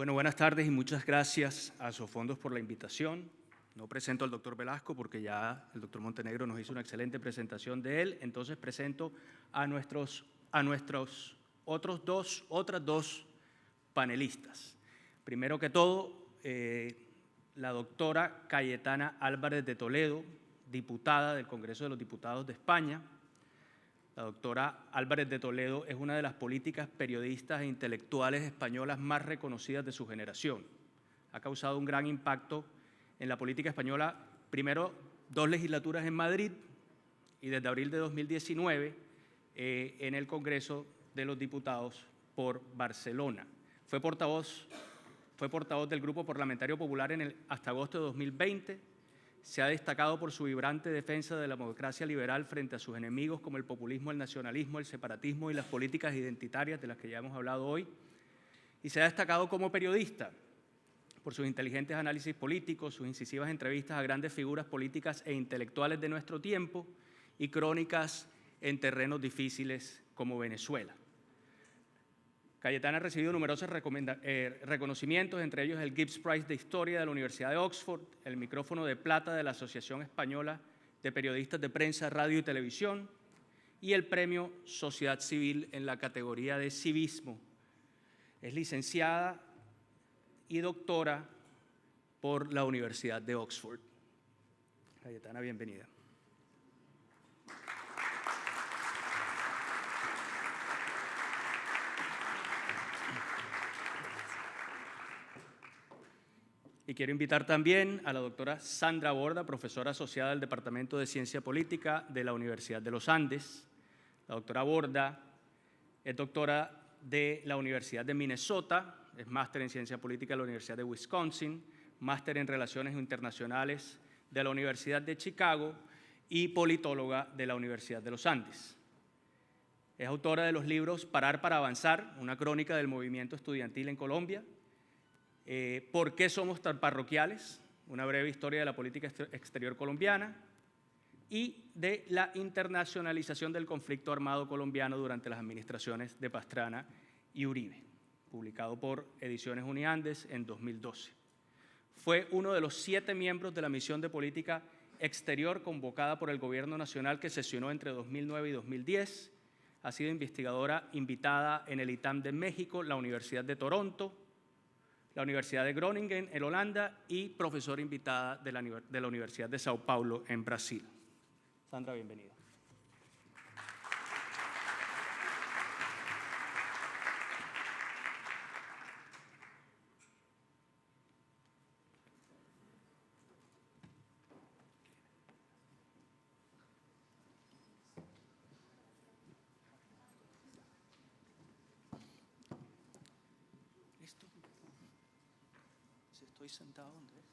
Bueno, buenas tardes y muchas gracias a Sofondos por la invitación. No presento al doctor Velasco porque ya el doctor Montenegro nos hizo una excelente presentación de él, entonces presento a nuestros otras dos panelistas. Primero que todo, la doctora Cayetana Álvarez de Toledo, diputada del Congreso de los Diputados de España. La doctora Álvarez de Toledo es una de las políticas, periodistas e intelectuales españolas más reconocidas de su generación. Ha causado un gran impacto en la política española, primero 2 legislaturas en Madrid y desde abril de 2019 en el Congreso de los Diputados por Barcelona. Fue portavoz del Grupo Parlamentario Popular hasta agosto de 2020. Se ha destacado por su vibrante defensa de la democracia liberal frente a sus enemigos como el populismo, el nacionalismo, el separatismo y las políticas identitarias de las que ya hemos hablado hoy. Y se ha destacado como periodista por sus inteligentes análisis políticos, sus incisivas entrevistas a grandes figuras políticas e intelectuales de nuestro tiempo y crónicas en terrenos difíciles como Venezuela. Cayetana ha recibido numerosos reconocimientos, entre ellos el Gibbs Prize de Historia de la Universidad de Oxford, el micrófono de plata de la Asociación Española de Periodistas de Prensa, Radio y Televisión y el premio Sociedad Civil en la categoría de Civismo. Es licenciada y doctora por la Universidad de Oxford. Cayetana, bienvenida. Y quiero invitar también a la doctora Sandra Borda, profesora asociada del Departamento de Ciencia Política de la Universidad de los Andes. La doctora Borda es doctora de la Universidad de Minnesota, es máster en Ciencia Política de la Universidad de Wisconsin, máster en Relaciones Internacionales de la Universidad de Chicago y politóloga de la Universidad de los Andes. Es autora de los libros Parar para Avanzar, una crónica del movimiento estudiantil en Colombia, ¿Por qué somos tan parroquiales?, una breve historia de la política exterior colombiana, y de la internacionalización del conflicto armado colombiano durante las administraciones de Pastrana y Uribe, publicado por Ediciones Uniandes en 2012. Fue uno de los 7 miembros de la misión de política exterior convocada por el Gobierno Nacional que sesionó entre 2009 y 2010. Ha sido investigadora invitada en el ITAM de México, la Universidad de Toronto, la Universidad de Groningen en Holanda y profesora invitada de la Universidad de Sao Paulo en Brasil. Sandra, bienvenida. Estoy sentado, Andrés.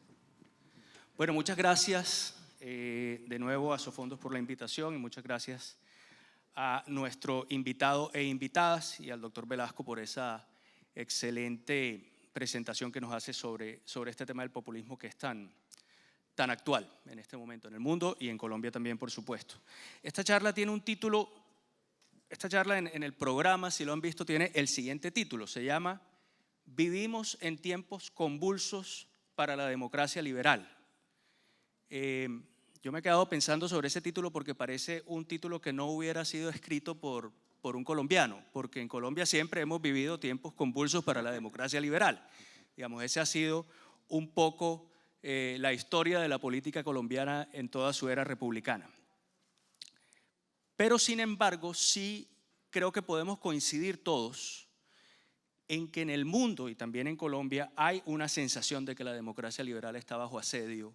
Bueno, muchas gracias de nuevo a Sofondos por la invitación y muchas gracias a nuestro invitado e invitadas y al doctor Velasco por esa excelente presentación que nos hace sobre este tema del populismo que es tan actual en este momento en el mundo y en Colombia también, por supuesto. Esta charla tiene un título, en el programa, si lo han visto, tiene el siguiente título, se llama Vivimos en tiempos convulsos para la democracia liberal. Yo me he quedado pensando sobre ese título porque parece un título que no hubiera sido escrito por un colombiano, porque en Colombia siempre hemos vivido tiempos convulsos para la democracia liberal. Digamos, ese ha sido un poco la historia de la política colombiana en toda su era republicana. Pero sin embargo, sí creo que podemos coincidir todos en que en el mundo y también en Colombia hay una sensación de que la democracia liberal está bajo asedio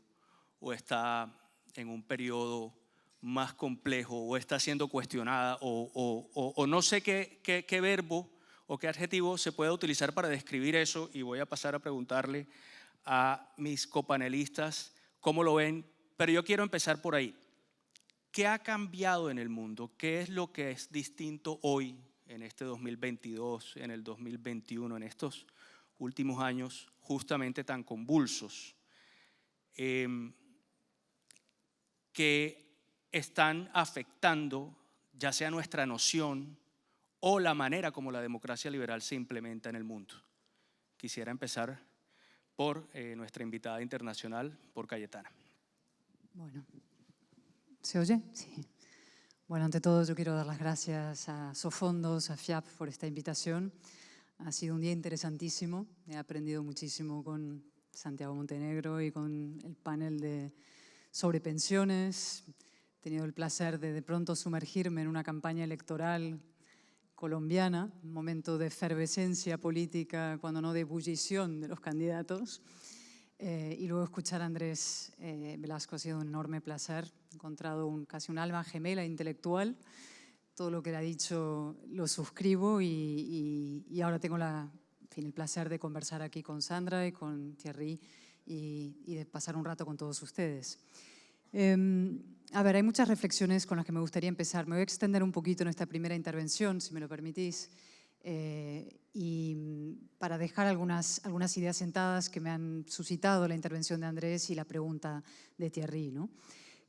o está en un periodo más complejo o está siendo cuestionada o no sé qué verbo o qué adjetivo se puede utilizar para describir eso, y voy a pasar a preguntarle a mis copanelistas cómo lo ven, pero yo quiero empezar por ahí. ¿Qué ha cambiado en el mundo? ¿Qué es lo que es distinto hoy, en este 2022, en el 2021, en estos últimos años justamente tan convulsos, que están afectando ya sea nuestra noción o la manera como la democracia liberal se implementa en el mundo? Quisiera empezar por nuestra invitada internacional, por Cayetana. Bueno, ¿se oye? Sí. Bueno, ante todo yo quiero dar las gracias a Sofondos, a FIAP por esta invitación. Ha sido un día interesantísimo. He aprendido muchísimo con Santiago Montenegro y con el panel sobre pensiones. He tenido el placer de pronto sumergirme en una campaña electoral colombiana, un momento de efervescencia política, cuando no de ebullición de los candidatos. Y luego escuchar a Andrés Velasco ha sido un enorme placer. He encontrado casi un alma gemela intelectual. Todo lo que él ha dicho lo suscribo y ahora tengo el placer de conversar aquí con Sandra y con Thierry y de pasar un rato con todos ustedes. A ver, hay muchas reflexiones con las que me gustaría empezar. Me voy a extender un poquito en esta primera intervención, si me lo permitís, y para dejar algunas ideas sentadas que me han suscitado la intervención de Andrés y la pregunta de Thierry, ¿no?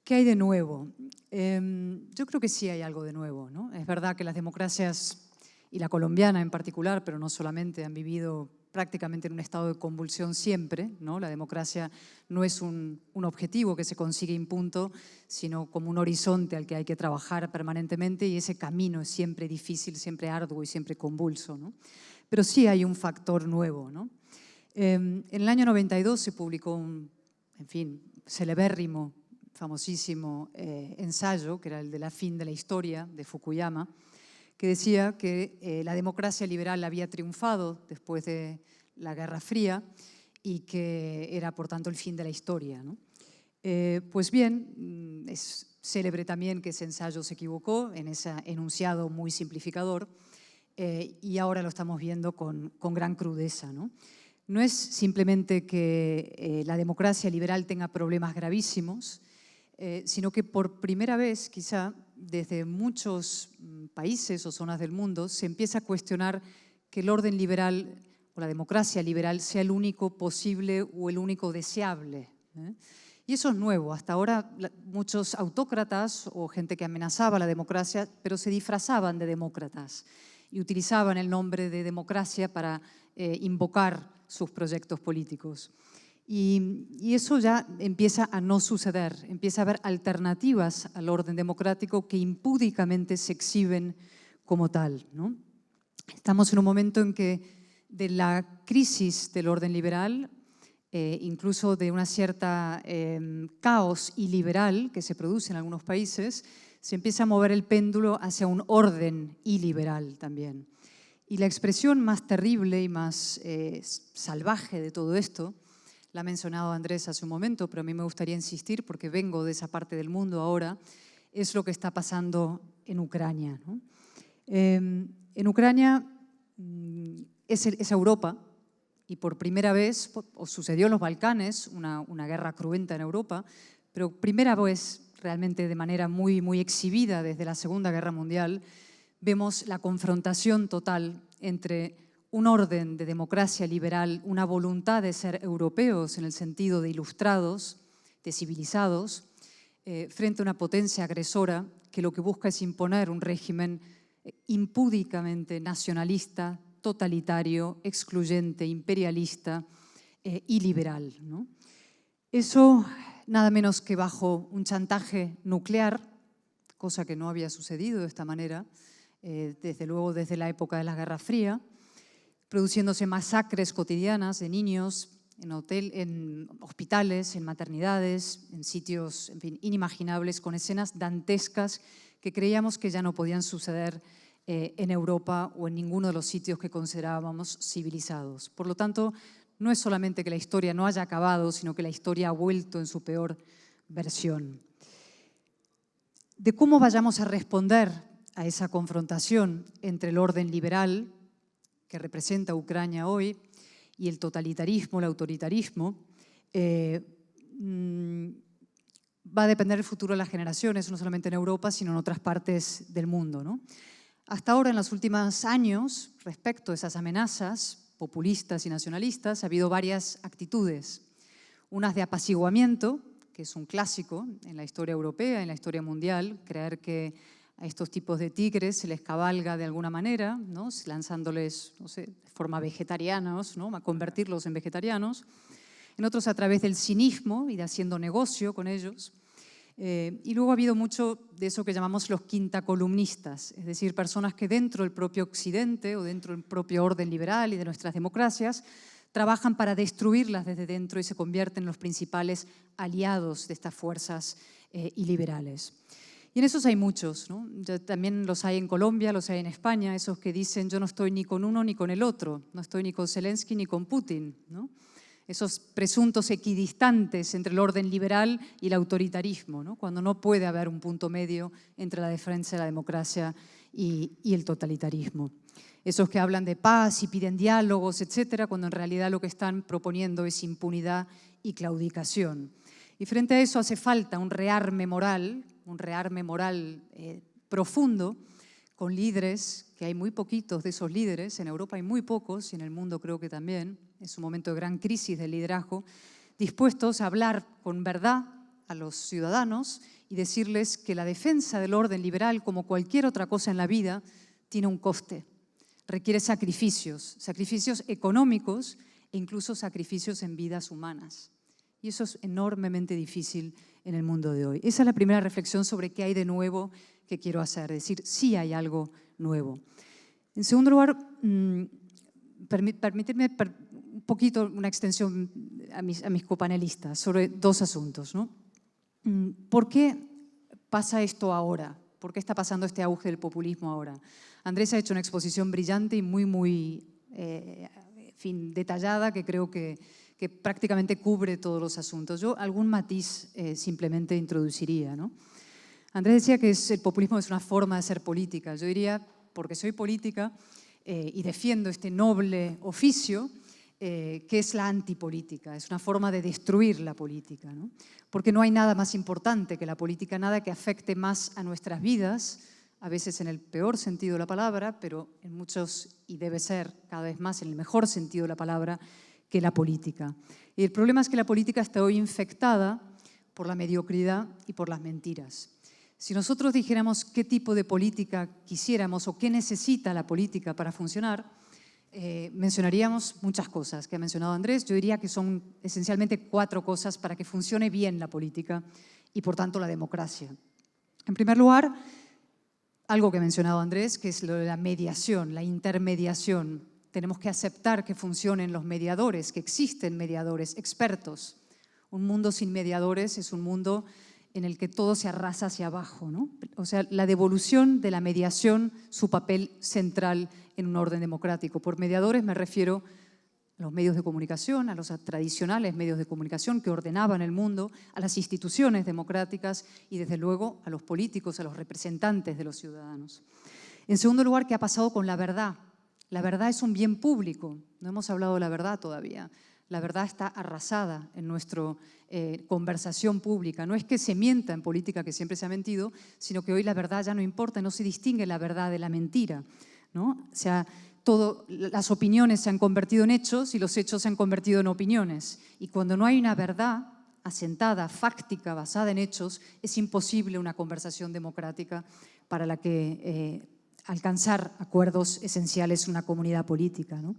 ¿Qué hay de nuevo? Yo creo que sí hay algo de nuevo, ¿no? Es verdad que las democracias, y la colombiana en particular, pero no solamente, han vivido prácticamente en un estado de convulsión siempre, ¿no? La democracia no es un objetivo que se consigue en punto, sino como un horizonte al que hay que trabajar permanentemente, y ese camino es siempre difícil, siempre arduo y siempre convulso, ¿no? Pero sí hay un factor nuevo, ¿no? En el año 92 se publicó un, celebérrimo, famosísimo ensayo, que era el de La fin de la historia, de Fukuyama, que decía que la democracia liberal había triunfado después de la Guerra Fría y que era, por tanto, el fin de la historia, ¿no? Pues bien, es célebre también que ese ensayo se equivocó en ese enunciado muy simplificador y ahora lo estamos viendo con gran crudeza, ¿no? No es simplemente que la democracia liberal tenga problemas gravísimos, sino que por primera vez, quizá, desde muchos países o zonas del mundo, se empieza a cuestionar que el orden liberal o la democracia liberal sea el único posible o el único deseable, ¿eh? Y eso es nuevo. Hasta ahora muchos autócratas o gente que amenazaba la democracia, pero se disfrazaban de demócratas y utilizaban el nombre de democracia para invocar sus proyectos políticos. Y eso ya empieza a no suceder, empieza a haber alternativas al orden democrático que impúdicamente se exhiben como tal, ¿no? Estamos en un momento en que de la crisis del orden liberal, incluso de una cierta caos iliberal que se produce en algunos países, se empieza a mover el péndulo hacia un orden iliberal también. Y la expresión más terrible y más salvaje de todo esto, la ha mencionado Andrés hace un momento, pero a mí me gustaría insistir porque vengo de esa parte del mundo ahora, es lo que está pasando en Ucrania, ¿no? En Ucrania es Europa y por primera vez, o sucedió en los Balcanes, una guerra cruenta en Europa, pero primera vez realmente de manera muy, muy exhibida desde la Segunda Guerra Mundial, vemos la confrontación total entre un orden de democracia liberal, una voluntad de ser europeos en el sentido de ilustrados, de civilizados, frente a una potencia agresora que lo que busca es imponer un régimen impúdicamente nacionalista, totalitario, excluyente, imperialista y liberal, ¿no? Eso nada menos que bajo un chantaje nuclear, cosa que no había sucedido de esta manera, desde luego desde la época de la Guerra Fría, produciéndose masacres cotidianas de niños en hospitales, en maternidades, en sitios, en fin, inimaginables, con escenas dantescas que creíamos que ya no podían suceder en Europa o en ninguno de los sitios que considerábamos civilizados. Por lo tanto, no es solamente que la historia no haya acabado, sino que la historia ha vuelto en su peor versión. De cómo vayamos a responder a esa confrontación entre el orden liberal que representa Ucrania hoy y el totalitarismo, el autoritarismo, va a depender del futuro de las generaciones, no solamente en Europa, sino en otras partes del mundo, ¿no? Hasta ahora, en los últimos años, respecto a esas amenazas populistas y nacionalistas, ha habido varias actitudes. Unas de apaciguamiento, que es un clásico en la historia europea, en la historia mundial, creer que a estos tipos de tigres se les cabalga de alguna manera, ¿no? Lanzándoles, no sé, de forma vegetarianos, ¿no? A convertirlos en vegetarianos. En otros a través del cinismo y de haciendo negocio con ellos. Y luego ha habido mucho de eso que llamamos los quintacolumnistas, es decir, personas que dentro del propio Occidente o dentro del propio orden liberal y de nuestras democracias trabajan para destruirlas desde dentro y se convierten en los principales aliados de estas fuerzas iliberales. Y en esos hay muchos, ¿no? También los hay en Colombia, los hay en España, esos que dicen yo no estoy ni con uno ni con el otro, no estoy ni con Zelensky ni con Putin, ¿no? Esos presuntos equidistantes entre el orden liberal y el autoritarismo, ¿no? Cuando no puede haber un punto medio entre la defensa de la democracia y el totalitarismo. Esos que hablan de paz y piden diálogos, etcétera, cuando en realidad lo que están proponiendo es impunidad y claudicación. Y frente a eso hace falta un rearme moral profundo, con líderes, que hay muy poquitos de esos líderes, en Europa hay muy pocos y en el mundo creo que también, es un momento de gran crisis de liderazgo, dispuestos a hablar con verdad a los ciudadanos y decirles que la defensa del orden liberal, como cualquier otra cosa en la vida, tiene un coste, requiere sacrificios económicos e incluso sacrificios en vidas humanas. Y eso es enormemente difícil en el mundo de hoy. Esa es la primera reflexión sobre qué hay de nuevo que quiero hacer, es decir, sí hay algo nuevo. En segundo lugar, permitirme un poquito una extensión a mis copanelistas sobre dos asuntos, ¿no? ¿Por qué pasa esto ahora? ¿Por qué está pasando este auge del populismo ahora? Andrés ha hecho una exposición brillante y muy detallada que creo que prácticamente cubre todos los asuntos. Yo algún matiz simplemente introduciría, ¿no? Andrés decía que el populismo es una forma de hacer política. Yo diría, porque soy política y defiendo este noble oficio, que es la antipolítica, es una forma de destruir la política, ¿no? Porque no hay nada más importante que la política, nada que afecte más a nuestras vidas, a veces en el peor sentido de la palabra, pero en muchos, y debe ser cada vez más en el mejor sentido de la palabra, que la política. Y el problema es que la política está hoy infectada por la mediocridad y por las mentiras. Si nosotros dijéramos qué tipo de política quisiéramos o qué necesita la política para funcionar, mencionaríamos muchas cosas que ha mencionado Andrés. Yo diría que son esencialmente 4 cosas para que funcione bien la política y, por tanto, la democracia. En primer lugar, algo que ha mencionado Andrés, que es lo de la mediación, la intermediación. Tenemos que aceptar que funcionen los mediadores, que existen mediadores, expertos. Un mundo sin mediadores es un mundo en el que todo se arrasa hacia abajo, ¿no? O sea, la devolución de la mediación, su papel central en un orden democrático. Por mediadores me refiero a los medios de comunicación, a los tradicionales medios de comunicación que ordenaban el mundo, a las instituciones democráticas y, desde luego, a los políticos, a los representantes de los ciudadanos. En segundo lugar, ¿qué ha pasado con la verdad? La verdad es un bien público. No hemos hablado de la verdad todavía. La verdad está arrasada en nuestra conversación pública. No es que se mienta en política, que siempre se ha mentido, sino que hoy la verdad ya no importa, no se distingue la verdad de la mentira, ¿no? O sea, las opiniones se han convertido en hechos y los hechos se han convertido en opiniones. Y cuando no hay una verdad asentada, fáctica, basada en hechos, es imposible una conversación democrática para la que alcanzar acuerdos esenciales en una comunidad política, ¿no?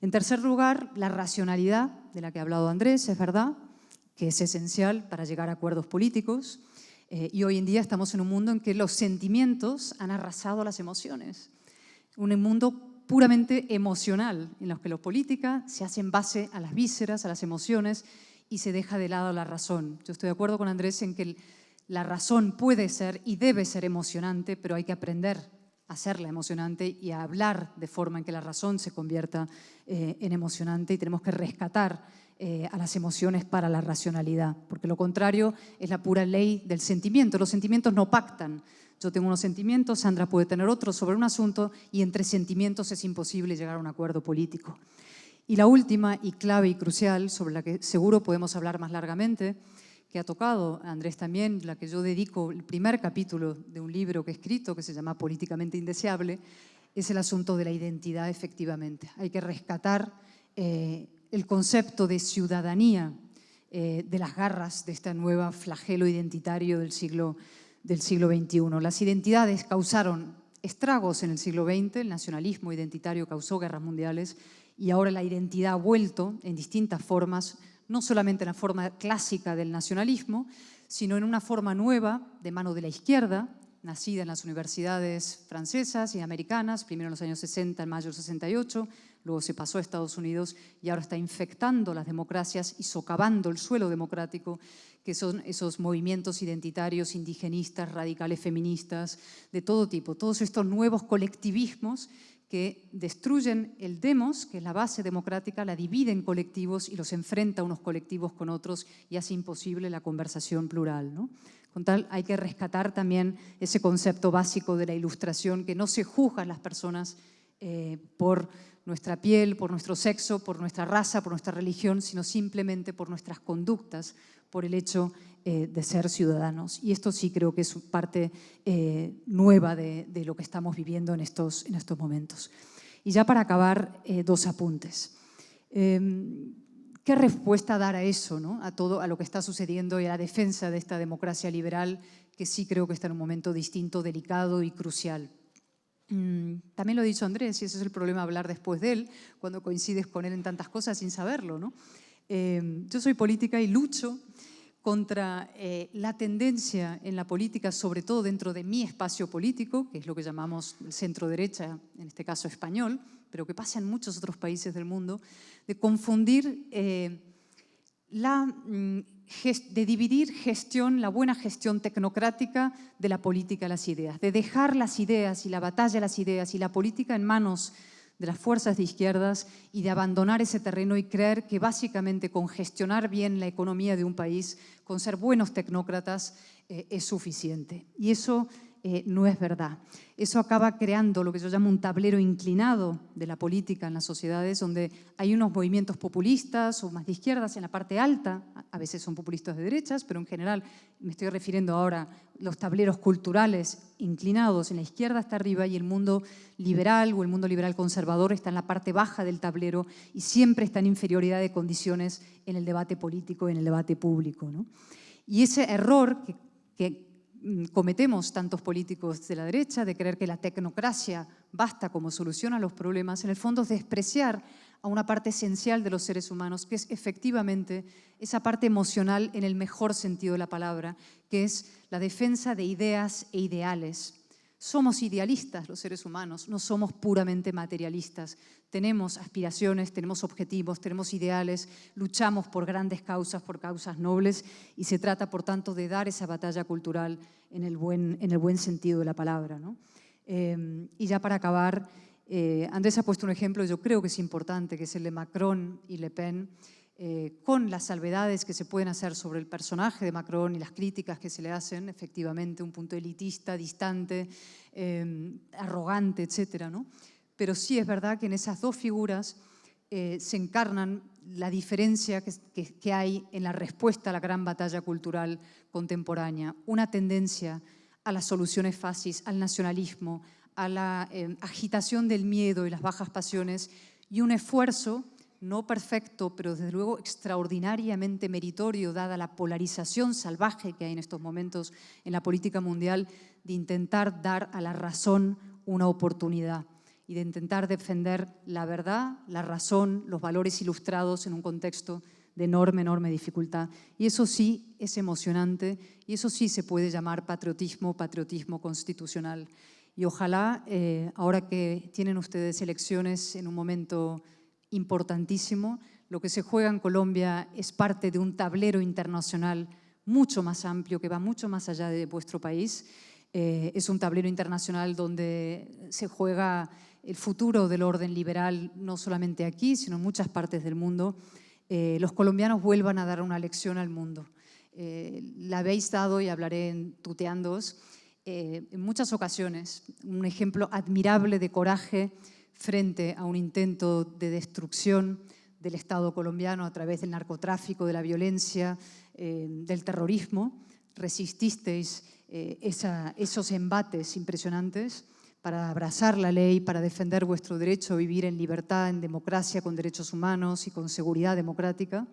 En tercer lugar, la racionalidad, de la que ha hablado Andrés, es verdad, que es esencial para llegar a acuerdos políticos. Y hoy en día estamos en un mundo en que los sentimientos han arrasado las emociones. Un mundo puramente emocional, en los que la política se hace en base a las vísceras, a las emociones, y se deja de lado la razón. Yo estoy de acuerdo con Andrés en que la razón puede ser y debe ser emocionante, pero hay que aprender a hacerla emocionante y a hablar de forma en que la razón se convierta en emocionante, y tenemos que rescatar a las emociones para la racionalidad, porque lo contrario es la pura ley del sentimiento. Los sentimientos no pactan. Yo tengo unos sentimientos, Sandra puede tener otros sobre un asunto, y entre sentimientos es imposible llegar a un acuerdo político. Y la última y clave y crucial, sobre la que seguro podemos hablar más largamente, que ha tocado Andrés también, la que yo dedico el primer capítulo de un libro que he escrito que se llama Políticamente Indeseable, es el asunto de la identidad, efectivamente. Hay que rescatar el concepto de ciudadanía de las garras de este nuevo flagelo identitario del siglo del siglo XXI. Las identidades causaron estragos en el siglo XX, el nacionalismo identitario causó guerras mundiales y ahora la identidad ha vuelto en distintas formas, no solamente en la forma clásica del nacionalismo, sino en una forma nueva de mano de la izquierda, nacida en las universidades francesas y americanas, primero en los años 60, en mayo del 68, luego se pasó a Estados Unidos y ahora está infectando las democracias y socavando el suelo democrático, que son esos movimientos identitarios, indigenistas, radicales feministas, de todo tipo, todos estos nuevos colectivismos que destruyen el demos, que es la base democrática, la divide en colectivos y los enfrenta unos colectivos con otros y hace imposible la conversación plural, ¿no? Con tal, hay que rescatar también ese concepto básico de la ilustración, que no se juzgan las personas por nuestra piel, por nuestro sexo, por nuestra raza, por nuestra religión, sino simplemente por nuestras conductas, por el hecho de ser ciudadanos. Y esto sí creo que es parte nueva de lo que estamos viviendo en estos momentos. Y ya para acabar, dos apuntes. ¿Qué respuesta dar a eso, ¿no? A lo que está sucediendo y a la defensa de esta democracia liberal, que sí creo que está en un momento distinto, delicado y crucial? También lo ha dicho Andrés, y ese es el problema, hablar después de él, cuando coincides con él en tantas cosas sin saberlo, ¿no? Yo soy política y lucho contra la tendencia en la política, sobre todo dentro de mi espacio político, que es lo que llamamos el centro-derecha, en este caso español, pero que pasa en muchos otros países del mundo, de confundir, de dividir la buena gestión tecnocrática de la política a las ideas, de dejar las ideas y la batalla a las ideas y la política en manos de las fuerzas de izquierdas y de abandonar ese terreno y creer que básicamente con gestionar bien la economía de un país, con ser buenos tecnócratas, es suficiente. Y eso no es verdad. Eso acaba creando lo que yo llamo un tablero inclinado de la política en las sociedades, donde hay unos movimientos populistas o más de izquierdas en la parte alta, a veces son populistas de derechas, pero en general me estoy refiriendo ahora a los tableros culturales inclinados, en la izquierda está arriba y el mundo liberal o el mundo liberal conservador está en la parte baja del tablero y siempre está en inferioridad de condiciones en el debate político, en el debate público, ¿no? Y ese error que cometemos tantos políticos de la derecha, de creer que la tecnocracia basta como solución a los problemas, en el fondo es despreciar a una parte esencial de los seres humanos, que es efectivamente esa parte emocional en el mejor sentido de la palabra, que es la defensa de ideas e ideales. Somos idealistas los seres humanos, no somos puramente materialistas. Tenemos aspiraciones, tenemos objetivos, tenemos ideales, luchamos por grandes causas, por causas nobles y se trata, por tanto, de dar esa batalla cultural en el buen sentido de la palabra, ¿no? Y ya para acabar, Andrés ha puesto un ejemplo, yo creo que es importante, que es el de Macron y Le Pen, con las salvedades que se pueden hacer sobre el personaje de Macron y las críticas que se le hacen, efectivamente, un punto elitista, distante, arrogante, etcétera, ¿no? Pero sí es verdad que en esas dos figuras se encarnan la diferencia que hay en la respuesta a la gran batalla cultural contemporánea. Una tendencia a las soluciones fáciles, al nacionalismo, a la agitación del miedo y las bajas pasiones, y un esfuerzo no perfecto, pero desde luego extraordinariamente meritorio, dada la polarización salvaje que hay en estos momentos en la política mundial, de intentar dar a la razón una oportunidad y de intentar defender la verdad, la razón, los valores ilustrados en un contexto de enorme, enorme dificultad. Y eso sí es emocionante y eso sí se puede llamar patriotismo constitucional. Y ojalá, ahora que tienen ustedes elecciones en un momento importantísimo, lo que se juega en Colombia es parte de un tablero internacional mucho más amplio, que va mucho más allá de vuestro país. Es un tablero internacional donde se juega el futuro del orden liberal, no solamente aquí, sino en muchas partes del mundo. Los colombianos vuelvan a dar una lección al mundo. La habéis dado, y hablaré en tuteándoos, en muchas ocasiones, un ejemplo admirable de coraje frente a un intento de destrucción del Estado colombiano a través del narcotráfico, de la violencia, del terrorismo. Resististeis esos embates impresionantes para abrazar la ley, para defender vuestro derecho a vivir en libertad, en democracia, con derechos humanos y con seguridad democrática,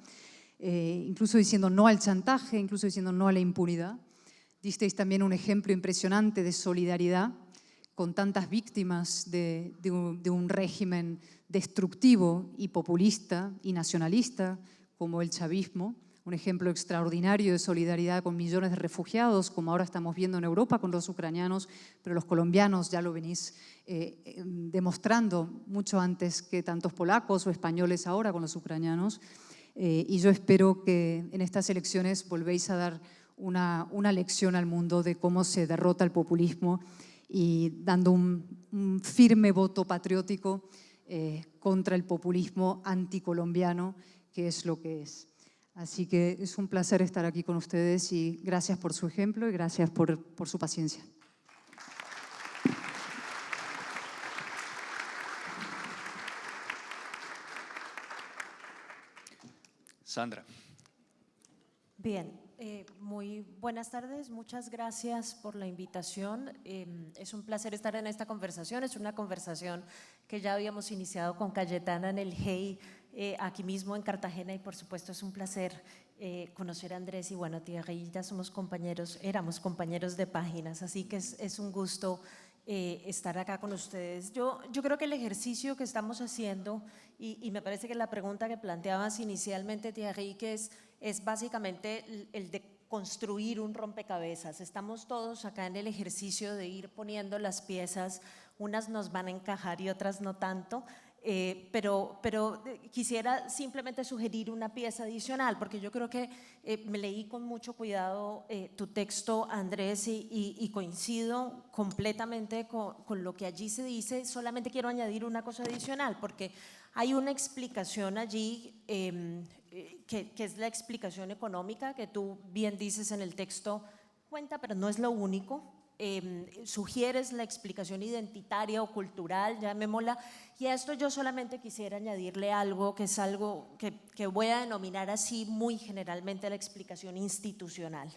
incluso diciendo no al chantaje, incluso diciendo no a la impunidad. Disteis también un ejemplo impresionante de solidaridad con tantas víctimas de un régimen destructivo y populista y nacionalista como el chavismo. Un ejemplo extraordinario de solidaridad con millones de refugiados, como ahora estamos viendo en Europa con los ucranianos, pero los colombianos ya lo venís demostrando mucho antes que tantos polacos o españoles ahora con los ucranianos. Y yo espero que en estas elecciones volvéis a dar una lección al mundo de cómo se derrota el populismo y dando un firme voto patriótico contra el populismo anticolombiano, que es lo que es. Así que es un placer estar aquí con ustedes y gracias por su ejemplo y gracias por su paciencia. Sandra. Bien, muy buenas tardes, muchas gracias por la invitación. Es un placer estar en esta conversación, es una conversación que ya habíamos iniciado con Cayetana en el GEI, aquí mismo en Cartagena, y por supuesto es un placer conocer a Andrés y bueno, Thierry, ya somos compañeros, éramos compañeros de páginas, así que es un gusto estar acá con ustedes. Yo creo que el ejercicio que estamos haciendo, y me parece que la pregunta que planteabas inicialmente, Thierry, que es básicamente el de construir un rompecabezas. Estamos todos acá en el ejercicio de ir poniendo las piezas, unas nos van a encajar y otras no tanto, pero quisiera simplemente sugerir una pieza adicional, porque yo creo que me leí con mucho cuidado tu texto, Andrés, y coincido completamente con lo que allí se dice. Solamente quiero añadir una cosa adicional, porque hay una explicación allí que es la explicación económica, que tú bien dices en el texto, cuenta, pero no es lo único. Sugieres la explicación identitaria o cultural, llamémosla, y a esto yo solamente quisiera añadirle algo que es algo que voy a denominar así muy generalmente la explicación institucional,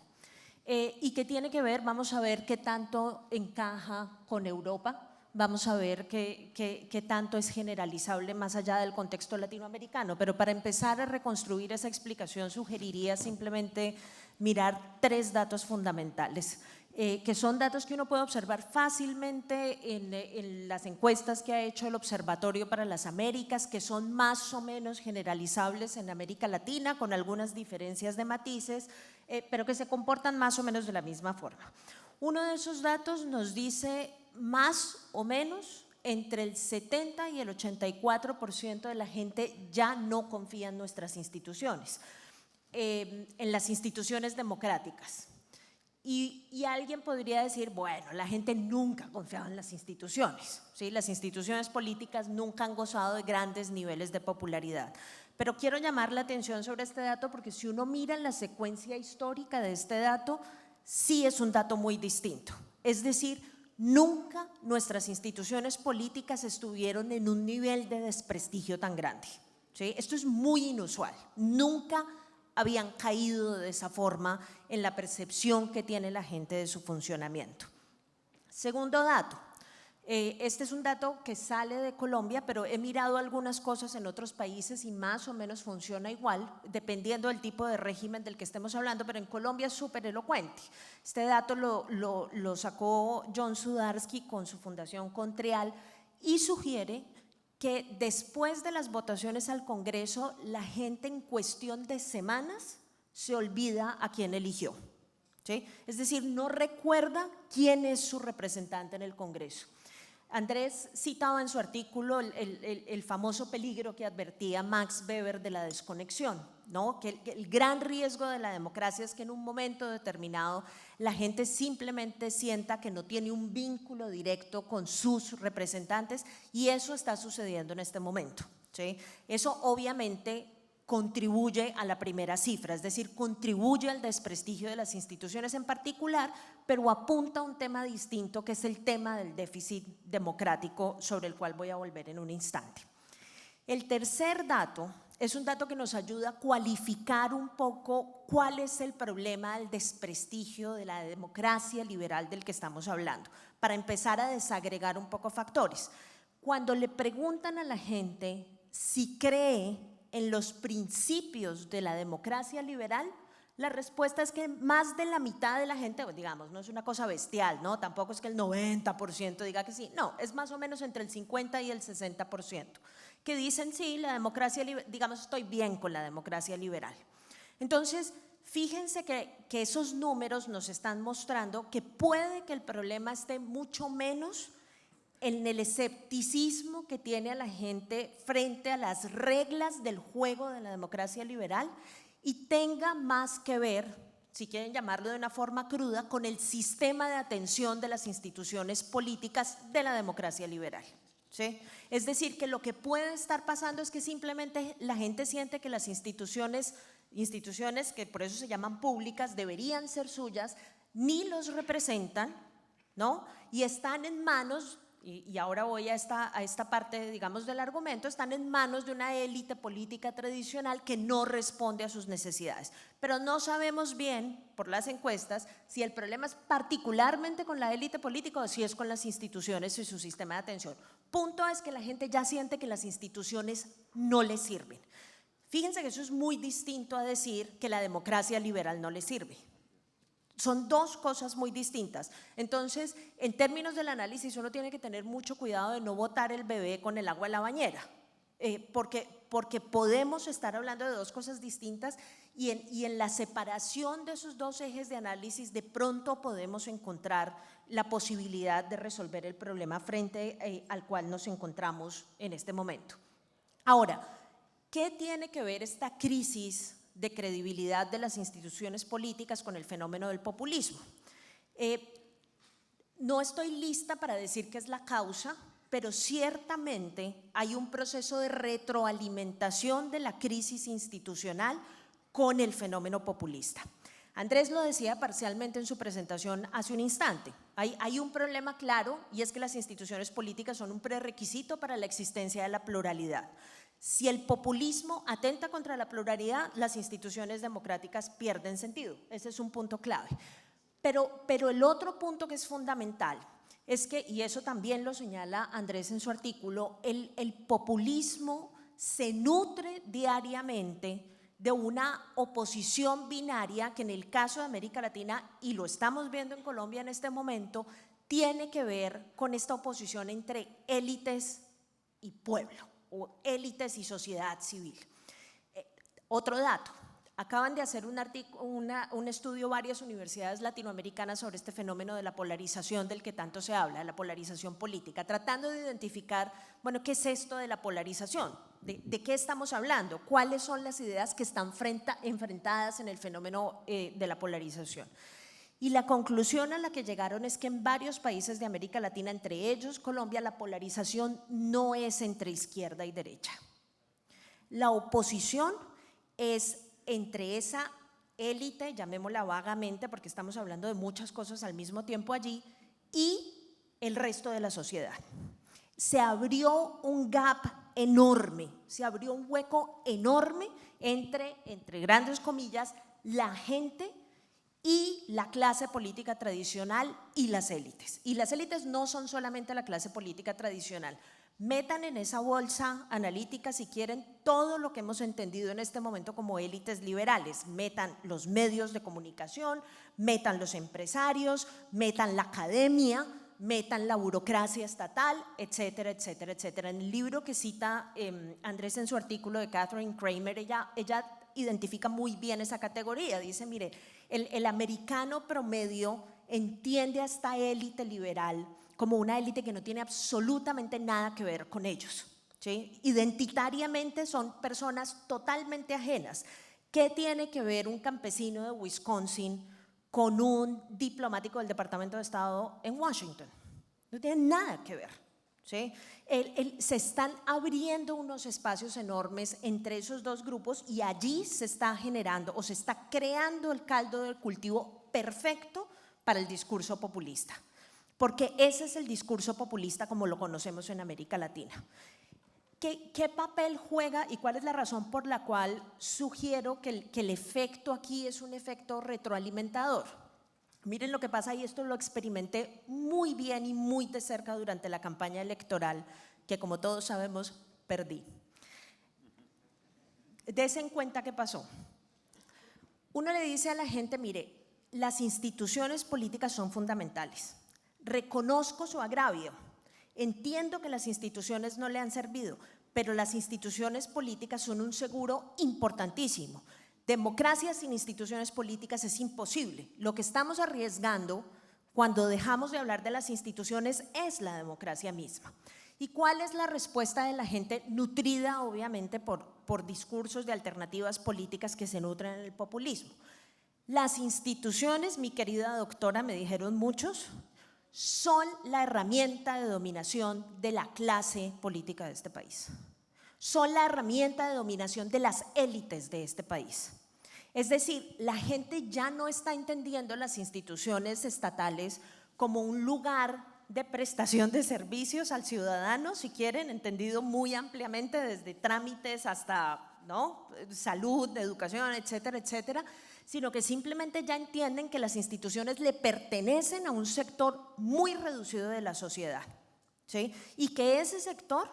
y que tiene que ver, vamos a ver qué tanto encaja con Europa, vamos a ver qué tanto es generalizable más allá del contexto latinoamericano, pero para empezar a reconstruir esa explicación sugeriría simplemente mirar 3 datos fundamentales, que son datos que uno puede observar fácilmente en las encuestas que ha hecho el Observatorio para las Américas, que son más o menos generalizables en América Latina, con algunas diferencias de matices, pero que se comportan más o menos de la misma forma. Uno de esos datos nos dice más o menos entre el 70 y el 84% de la gente ya no confía en nuestras instituciones, en las instituciones democráticas. Y alguien podría decir, bueno, la gente nunca ha confiado en las instituciones, ¿sí? Las instituciones políticas nunca han gozado de grandes niveles de popularidad. Pero quiero llamar la atención sobre este dato porque si uno mira la secuencia histórica de este dato, sí es un dato muy distinto. Es decir, nunca nuestras instituciones políticas estuvieron en un nivel de desprestigio tan grande, ¿sí? Esto es muy inusual, nunca habían caído de esa forma en la percepción que tiene la gente de su funcionamiento. Segundo dato, este es un dato que sale de Colombia, pero he mirado algunas cosas en otros países y más o menos funciona igual, dependiendo del tipo de régimen del que estemos hablando, pero en Colombia es súper elocuente. Este dato lo sacó John Sudarsky con su fundación Contreal y sugiere que después de las votaciones al Congreso, la gente en cuestión de semanas se olvida a quién eligió, ¿sí? Es decir, no recuerda quién es su representante en el Congreso. Andrés citaba en su artículo el famoso peligro que advertía Max Weber de la desconexión, ¿no? Que el gran riesgo de la democracia es que en un momento determinado la gente simplemente sienta que no tiene un vínculo directo con sus representantes y eso está sucediendo en este momento, ¿sí? Eso obviamente contribuye a la primera cifra, es decir, contribuye al desprestigio de las instituciones en particular, pero apunta a un tema distinto que es el tema del déficit democrático, sobre el cual voy a volver en un instante. El tercer dato es un dato que nos ayuda a cualificar un poco cuál es el problema del desprestigio de la democracia liberal del que estamos hablando, para empezar a desagregar un poco factores. Cuando le preguntan a la gente si cree en los principios de la democracia liberal, La respuesta es que más de la mitad de la gente, digamos, no es una cosa bestial, ¿no? Tampoco es que el 90% diga que sí, no, es más o menos entre el 50 y el 60%, que dicen sí, la democracia, digamos, estoy bien con la democracia liberal. Entonces, fíjense que esos números nos están mostrando que puede que el problema esté mucho menos en el escepticismo que tiene a la gente frente a las reglas del juego de la democracia liberal y tenga más que ver, si quieren llamarlo de una forma cruda, con el sistema de atención de las instituciones políticas de la democracia liberal. ¿Sí? Es decir, que lo que puede estar pasando es que simplemente la gente siente que las instituciones que por eso se llaman públicas, deberían ser suyas, ni los representan, ¿no? Y están en manos, y ahora voy a esta parte, digamos, del argumento, están en manos de una élite política tradicional que no responde a sus necesidades. Pero no sabemos bien, por las encuestas, si el problema es particularmente con la élite política o si es con las instituciones y su sistema de atención. Punto es que la gente ya siente que las instituciones no les sirven. Fíjense que eso es muy distinto a decir que la democracia liberal no le sirve. Son dos cosas muy distintas. Entonces, en términos del análisis, uno tiene que tener mucho cuidado de no botar el bebé con el agua en la bañera, porque podemos estar hablando de dos cosas distintas y en la separación de esos dos ejes de análisis de pronto podemos encontrar la posibilidad de resolver el problema frente al cual nos encontramos en este momento. Ahora, ¿qué tiene que ver esta crisis de credibilidad de las instituciones políticas con el fenómeno del populismo? No estoy lista para decir qué es la causa, pero ciertamente hay un proceso de retroalimentación de la crisis institucional con el fenómeno populista. Andrés lo decía parcialmente en su presentación hace un instante. Hay un problema claro y es que las instituciones políticas son un prerequisito para la existencia de la pluralidad. Si el populismo atenta contra la pluralidad, las instituciones democráticas pierden sentido. Ese es un punto clave. Pero el otro punto que es fundamental es que, y eso también lo señala Andrés en su artículo, el populismo se nutre diariamente de una oposición binaria que en el caso de América Latina, y lo estamos viendo en Colombia en este momento, tiene que ver con esta oposición entre élites y pueblo, o élites y sociedad civil. Otro dato, acaban de hacer un estudio varias universidades latinoamericanas sobre este fenómeno de la polarización del que tanto se habla, la polarización política, tratando de identificar, bueno, ¿qué es esto de la polarización? ¿De qué estamos hablando? ¿Cuáles son las ideas que están enfrentadas en el fenómeno de la polarización? Y la conclusión a la que llegaron es que en varios países de América Latina, entre ellos Colombia, la polarización no es entre izquierda y derecha. La oposición es entre esa élite, llamémosla vagamente porque estamos hablando de muchas cosas al mismo tiempo allí, y el resto de la sociedad. Se abrió un gap enorme, se abrió un hueco enorme entre grandes comillas, la gente y la clase política tradicional y las élites. Y las élites no son solamente la clase política tradicional. Metan en esa bolsa analítica, si quieren, todo lo que hemos entendido en este momento como élites liberales. Metan los medios de comunicación, metan los empresarios, metan la academia, metan la burocracia estatal, etcétera, etcétera, etcétera. En el libro que cita Andrés en su artículo de Catherine Kramer, ella identifica muy bien esa categoría. Dice, mire, el americano promedio entiende a esta élite liberal como una élite que no tiene absolutamente nada que ver con ellos, ¿sí? Identitariamente son personas totalmente ajenas. ¿Qué tiene que ver un campesino de Wisconsin con un diplomático del Departamento de Estado en Washington? No tiene nada que ver, ¿sí? Se están abriendo unos espacios enormes entre esos dos grupos y allí se está generando o se está creando el caldo del cultivo perfecto para el discurso populista. Porque ese es el discurso populista como lo conocemos en América Latina. ¿Qué papel juega y cuál es la razón por la cual sugiero que el efecto aquí es un efecto retroalimentador? Miren lo que pasa, y esto lo experimenté muy bien y muy de cerca durante la campaña electoral, que como todos sabemos, perdí. Dese en cuenta qué pasó. Uno le dice a la gente, mire, las instituciones políticas son fundamentales. Reconozco su agravio, entiendo que las instituciones no le han servido, pero las instituciones políticas son un seguro importantísimo. Democracia sin instituciones políticas es imposible. Lo que estamos arriesgando cuando dejamos de hablar de las instituciones es la democracia misma. ¿Y cuál es la respuesta de la gente nutrida, obviamente, por discursos de alternativas políticas que se nutren en el populismo? Las instituciones, mi querida doctora, me dijeron muchos, son la herramienta de dominación de la clase política de este país. Son la herramienta de dominación de las élites de este país. Es decir, la gente ya no está entendiendo las instituciones estatales como un lugar de prestación de servicios al ciudadano, si quieren, entendido muy ampliamente desde trámites hasta, ¿no?, salud, educación, etcétera, etcétera, sino que simplemente ya entienden que las instituciones le pertenecen a un sector muy reducido de la sociedad, ¿sí? Y que ese sector,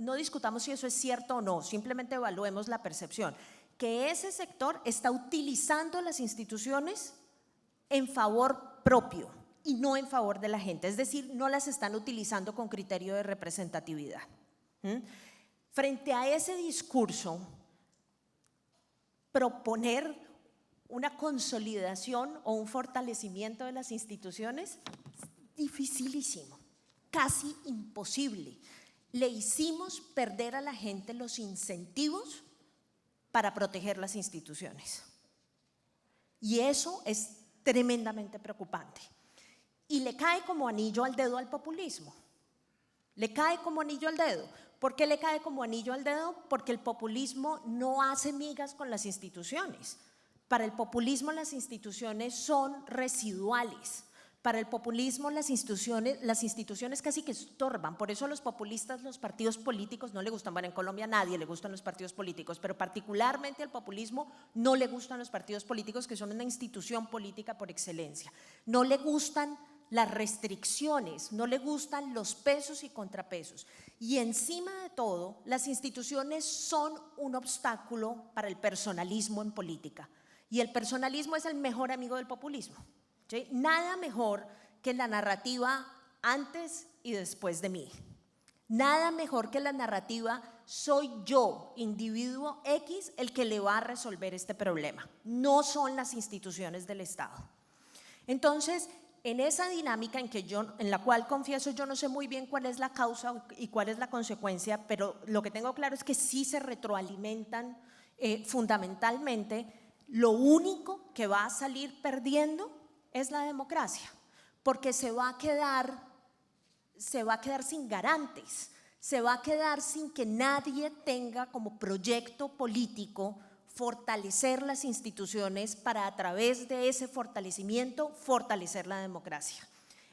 no discutamos si eso es cierto o no, simplemente evaluemos la percepción, que ese sector está utilizando las instituciones en favor propio y no en favor de la gente, es decir, no las están utilizando con criterio de representatividad. Frente a ese discurso, proponer una consolidación o un fortalecimiento de las instituciones es dificilísimo, casi imposible. Le hicimos perder a la gente los incentivos para proteger las instituciones. Y eso es tremendamente preocupante. Y le cae como anillo al dedo al populismo. Le cae como anillo al dedo. ¿Por qué le cae como anillo al dedo? Porque el populismo no hace migas con las instituciones. Para el populismo las instituciones son residuales. Para el populismo las instituciones casi que estorban. Por eso a los populistas, los partidos políticos no le gustan. Bueno, en Colombia a nadie le gustan los partidos políticos, pero particularmente al populismo no le gustan los partidos políticos, que son una institución política por excelencia. No le gustan las restricciones, no le gustan los pesos y contrapesos. Y encima de todo, las instituciones son un obstáculo para el personalismo en política. Y el personalismo es el mejor amigo del populismo. ¿Sí? Nada mejor que la narrativa antes y después de mí. Nada mejor que la narrativa soy yo, individuo X, el que le va a resolver este problema. No son las instituciones del Estado. Entonces, en esa dinámica en la cual confieso yo no sé muy bien cuál es la causa y cuál es la consecuencia, pero lo que tengo claro es que sí se retroalimentan fundamentalmente. Lo único que va a salir perdiendo es la democracia, porque se va a quedar sin garantes, se va a quedar sin que nadie tenga como proyecto político fortalecer las instituciones para a través de ese fortalecimiento fortalecer la democracia.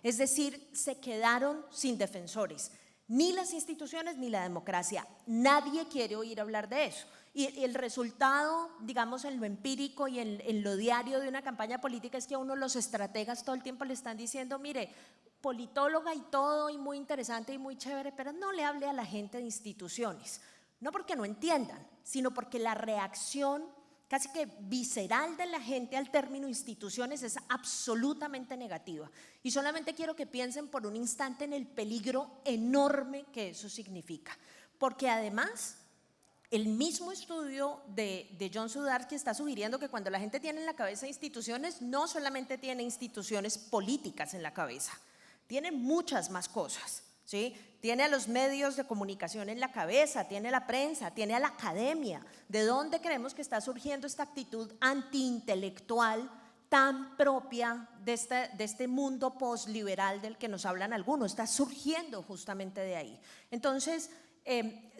Es decir, se quedaron sin defensores, ni las instituciones ni la democracia. Nadie quiere oír hablar de eso. Y el resultado, digamos, en lo empírico y en lo diario de una campaña política es que a uno los estrategas todo el tiempo le están diciendo, mire, politóloga y todo, y muy interesante y muy chévere, pero no le hable a la gente de instituciones. No porque no entiendan, sino porque la reacción casi que visceral de la gente al término instituciones es absolutamente negativa. Y solamente quiero que piensen por un instante en el peligro enorme que eso significa. Porque además, el mismo estudio de John Sudarsky está sugiriendo que cuando la gente tiene en la cabeza instituciones, no solamente tiene instituciones políticas en la cabeza, tiene muchas más cosas, ¿sí? Tiene a los medios de comunicación en la cabeza, tiene a la prensa, tiene a la academia. ¿De dónde creemos que está surgiendo esta actitud antiintelectual tan propia de este mundo posliberal del que nos hablan algunos? Está surgiendo justamente de ahí. Entonces,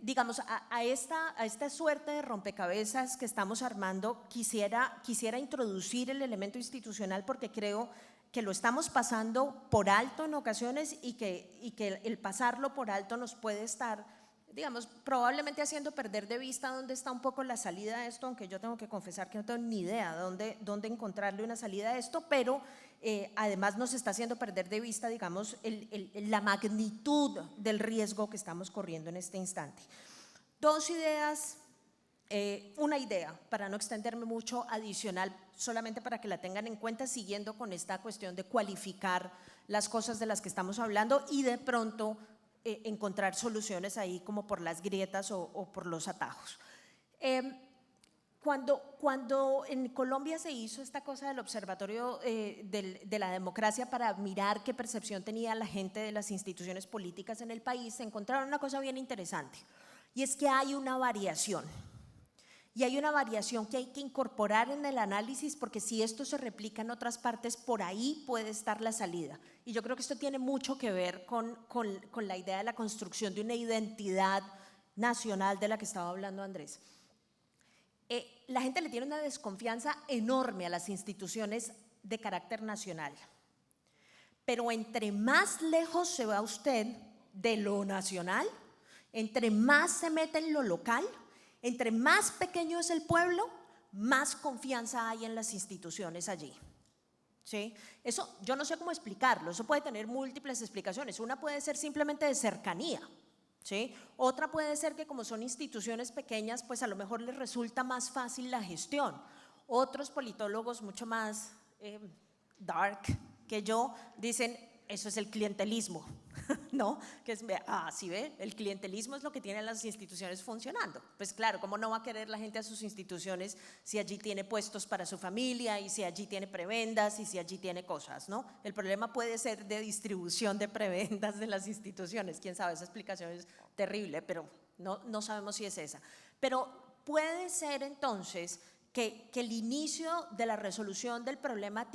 digamos, a esta suerte de rompecabezas que estamos armando, quisiera introducir el elemento institucional porque creo que lo estamos pasando por alto en ocasiones y que el pasarlo por alto nos puede estar, digamos, probablemente haciendo perder de vista dónde está un poco la salida a esto, aunque yo tengo que confesar que no tengo ni idea dónde encontrarle una salida a esto, pero además nos está haciendo perder de vista, digamos, la magnitud del riesgo que estamos corriendo en este instante. Dos ideas Una idea, para no extenderme mucho, adicional, solamente para que la tengan en cuenta, siguiendo con esta cuestión de cualificar las cosas de las que estamos hablando y de pronto encontrar soluciones ahí como por las grietas o por los atajos. Cuando en Colombia se hizo esta cosa del observatorio de la democracia para mirar qué percepción tenía la gente de las instituciones políticas en el país, se encontraron una cosa bien interesante, y es que hay una variación. Y hay una variación que hay que incorporar en el análisis, porque si esto se replica en otras partes, por ahí puede estar la salida. Y yo creo que esto tiene mucho que ver con la idea de la construcción de una identidad nacional de la que estaba hablando Andrés. La gente le tiene una desconfianza enorme a las instituciones de carácter nacional. Pero entre más lejos se va usted de lo nacional, entre más se mete en lo local, entre más pequeño es el pueblo, más confianza hay en las instituciones allí. ¿Sí? Eso yo no sé cómo explicarlo, eso puede tener múltiples explicaciones. Una puede ser simplemente de cercanía, ¿sí? Otra puede ser que como son instituciones pequeñas, pues a lo mejor les resulta más fácil la gestión. Otros politólogos mucho más dark que yo dicen, eso es el clientelismo, ¿no? Que es, ¿sí ve? El clientelismo es lo que tienen las instituciones funcionando. Pues claro, ¿cómo no va a querer la gente a sus instituciones si allí tiene puestos para su familia y si allí tiene prebendas y si allí tiene cosas, ¿no? El problema puede ser de distribución de prebendas de las instituciones. Quién sabe, esa explicación es terrible, pero no sabemos si es esa. Pero puede ser entonces que el inicio de la resolución del problema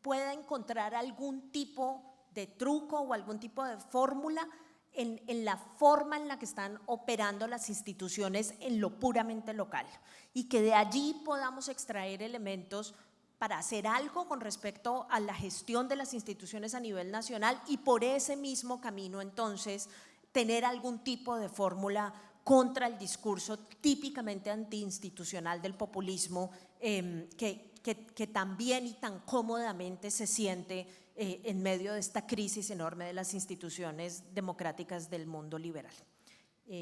pueda encontrar algún tipo de truco o algún tipo de fórmula en la forma en la que están operando las instituciones en lo puramente local, y que de allí podamos extraer elementos para hacer algo con respecto a la gestión de las instituciones a nivel nacional, y por ese mismo camino entonces tener algún tipo de fórmula contra el discurso típicamente antiinstitucional del populismo que tan bien y tan cómodamente se siente en medio de esta crisis enorme de las instituciones democráticas del mundo liberal.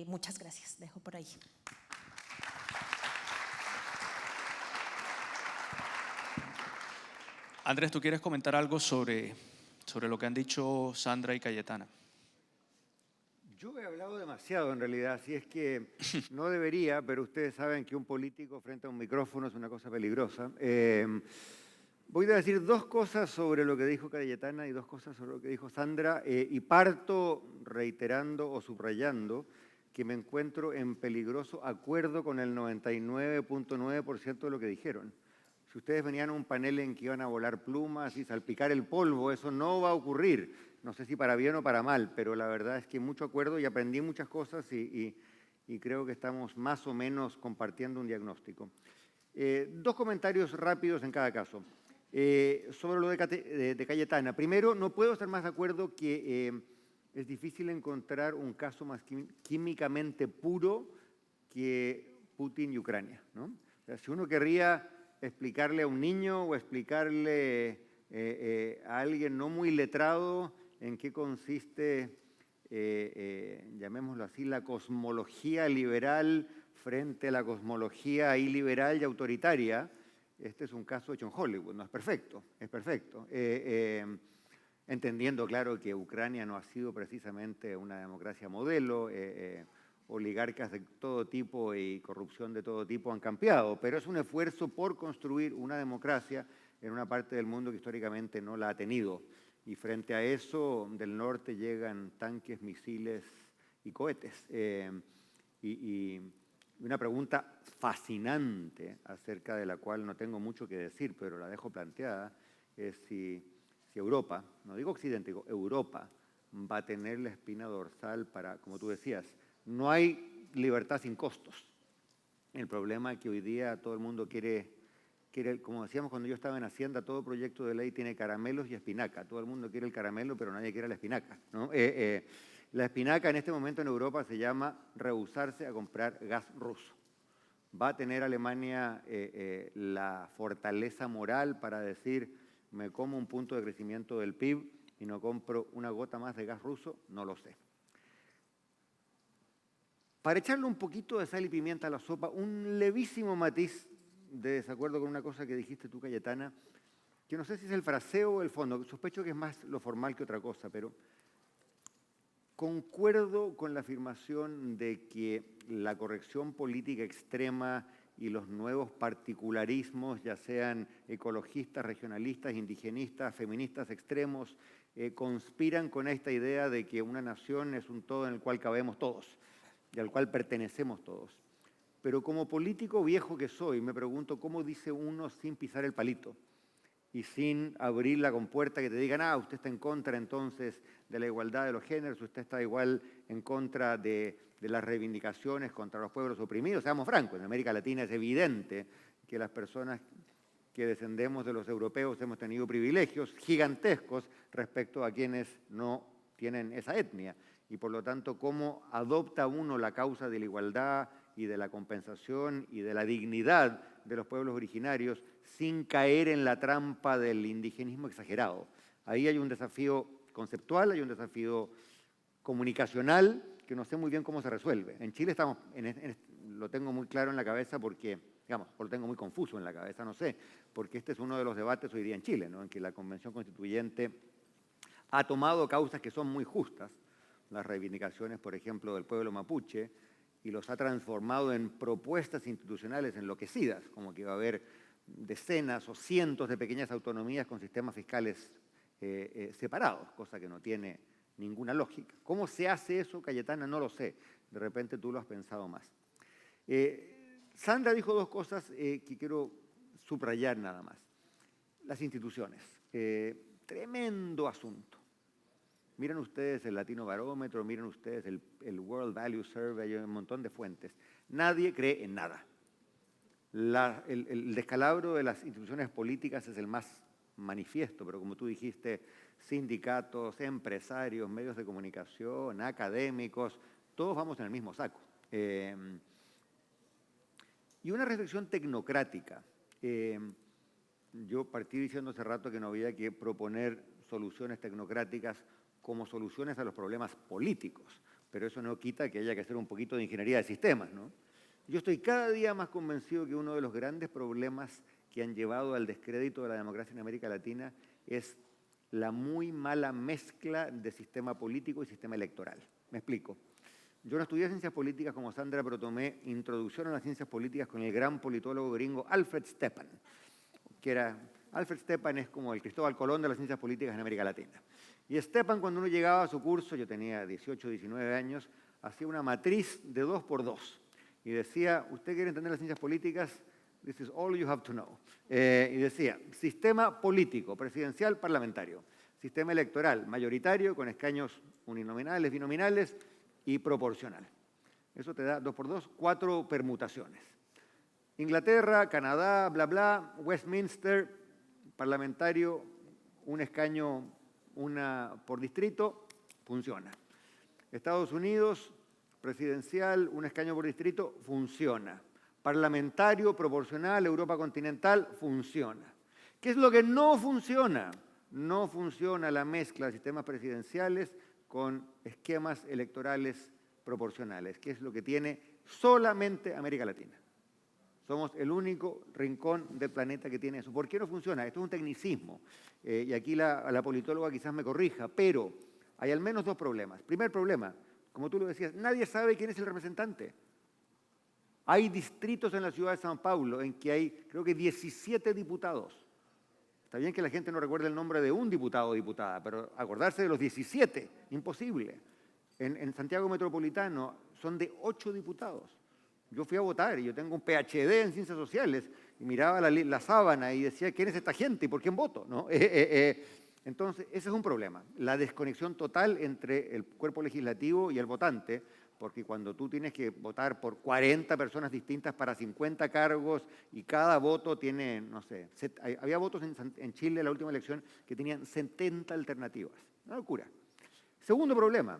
Muchas gracias, dejo por ahí. Andrés, ¿tú quieres comentar algo sobre lo que han dicho Sandra y Cayetana? Yo he hablado demasiado en realidad, así es que no debería, pero ustedes saben que un político frente a un micrófono es una cosa peligrosa. Voy a decir dos cosas sobre lo que dijo Cayetana y dos cosas sobre lo que dijo Sandra, y parto reiterando o subrayando que me encuentro en peligroso acuerdo con el 99.9% de lo que dijeron. Si ustedes venían a un panel en que iban a volar plumas y salpicar el polvo, eso no va a ocurrir. No sé si para bien o para mal, pero la verdad es que mucho acuerdo y aprendí muchas cosas y creo que estamos más o menos compartiendo un diagnóstico. Dos comentarios rápidos en cada caso. Sobre lo de Cayetana. Primero, no puedo estar más de acuerdo que es difícil encontrar un caso más químicamente puro que Putin y Ucrania, ¿no? O sea, si uno querría explicarle a un niño o explicarle a alguien no muy letrado en qué consiste, llamémoslo así, la cosmología liberal frente a la cosmología iliberal y autoritaria, este es un caso hecho en Hollywood, no es perfecto, es perfecto. Entendiendo, claro, que Ucrania no ha sido precisamente una democracia modelo, oligarcas de todo tipo y corrupción de todo tipo han campeado, pero es un esfuerzo por construir una democracia en una parte del mundo que históricamente no la ha tenido. Y frente a eso, del norte llegan tanques, misiles y cohetes. Y una pregunta fascinante acerca de la cual no tengo mucho que decir, pero la dejo planteada, es si Europa, no digo Occidente, digo Europa, va a tener la espina dorsal para, como tú decías, no hay libertad sin costos. El problema es que hoy día todo el mundo quiere, como decíamos cuando yo estaba en Hacienda, todo proyecto de ley tiene caramelos y espinaca. Todo el mundo quiere el caramelo, pero nadie quiere la espinaca, ¿no? La espinaca en este momento en Europa se llama rehusarse a comprar gas ruso. ¿Va a tener Alemania la fortaleza moral para decir, me como un punto de crecimiento del PIB y no compro una gota más de gas ruso? No lo sé. Para echarle un poquito de sal y pimienta a la sopa, un levísimo matiz de desacuerdo con una cosa que dijiste tú, Cayetana, que no sé si es el fraseo o el fondo, sospecho que es más lo formal que otra cosa, pero concuerdo con la afirmación de que la corrección política extrema y los nuevos particularismos, ya sean ecologistas, regionalistas, indigenistas, feministas extremos, conspiran con esta idea de que una nación es un todo en el cual cabemos todos y al cual pertenecemos todos. Pero como político viejo que soy, me pregunto cómo dice uno sin pisar el palito y sin abrir la compuerta que te digan, usted está en contra entonces de la igualdad de los géneros, usted está igual en contra de las reivindicaciones contra los pueblos oprimidos. Seamos francos, en América Latina es evidente que las personas que descendemos de los europeos hemos tenido privilegios gigantescos respecto a quienes no tienen esa etnia. Y por lo tanto, ¿cómo adopta uno la causa de la igualdad y de la compensación y de la dignidad de los pueblos originarios sin caer en la trampa del indigenismo exagerado? Ahí hay un desafío conceptual, hay un desafío comunicacional que no sé muy bien cómo se resuelve. En Chile estamos, lo tengo muy claro en la cabeza porque, digamos, o lo tengo muy confuso en la cabeza, no sé, porque este es uno de los debates hoy día en Chile, ¿no? En que la Convención Constituyente ha tomado causas que son muy justas, las reivindicaciones, por ejemplo, del pueblo mapuche, y los ha transformado en propuestas institucionales enloquecidas, como que va a haber decenas o cientos de pequeñas autonomías con sistemas fiscales separados, cosa que no tiene ninguna lógica. ¿Cómo se hace eso, Cayetana? No lo sé. De repente tú lo has pensado más. Sandra dijo dos cosas que quiero subrayar nada más. Las instituciones. Tremendo asunto. Miren ustedes el Latino Barómetro, miren ustedes el World Value Survey, hay un montón de fuentes. Nadie cree en nada. El descalabro de las instituciones políticas es el más manifiesto, pero como tú dijiste, sindicatos, empresarios, medios de comunicación, académicos, todos vamos en el mismo saco. Y una reflexión tecnocrática. Yo partí diciendo hace rato que no había que proponer soluciones tecnocráticas como soluciones a los problemas políticos, pero eso no quita que haya que hacer un poquito de ingeniería de sistemas, ¿no? Yo estoy cada día más convencido que uno de los grandes problemas que han llevado al descrédito de la democracia en América Latina es la muy mala mezcla de sistema político y sistema electoral. Me explico. Yo no estudié ciencias políticas como Sandra, pero tomé introducción a las ciencias políticas con el gran politólogo gringo Alfred Stepan, Alfred Stepan es como el Cristóbal Colón de las ciencias políticas en América Latina. Y Stepan, cuando uno llegaba a su curso, yo tenía 18, 19 años, hacía una matriz de 2×2 y decía, ¿usted quiere entender las ciencias políticas? This is all you have to know. Y decía, sistema político, presidencial, parlamentario. Sistema electoral, mayoritario, con escaños uninominales, binominales y proporcional. Eso te da 2×2, 4 permutaciones. Inglaterra, Canadá, bla, bla, Westminster, parlamentario, un escaño, una por distrito, funciona. Estados Unidos, presidencial, un escaño por distrito, funciona. Parlamentario, proporcional, Europa continental, funciona. ¿Qué es lo que no funciona? No funciona la mezcla de sistemas presidenciales con esquemas electorales proporcionales, que es lo que tiene solamente América Latina. Somos el único rincón del planeta que tiene eso. ¿Por qué no funciona? Esto es un tecnicismo. Y aquí la politóloga quizás me corrija, pero hay al menos dos problemas. Primer problema, como tú lo decías, nadie sabe quién es el representante. Hay distritos en la ciudad de San Paulo en que hay, creo que 17 diputados. Está bien que la gente no recuerde el nombre de un diputado o diputada, pero acordarse de los 17, imposible. En Santiago Metropolitano son de 8 diputados. Yo fui a votar y yo tengo un PhD en Ciencias Sociales y miraba la sábana y decía, ¿quién es esta gente y por quién voto? ¿No? Entonces, ese es un problema, la desconexión total entre el cuerpo legislativo y el votante, porque cuando tú tienes que votar por 40 personas distintas para 50 cargos y cada voto tiene, no sé, había votos en Chile en la última elección que tenían 70 alternativas. Una locura. Segundo problema,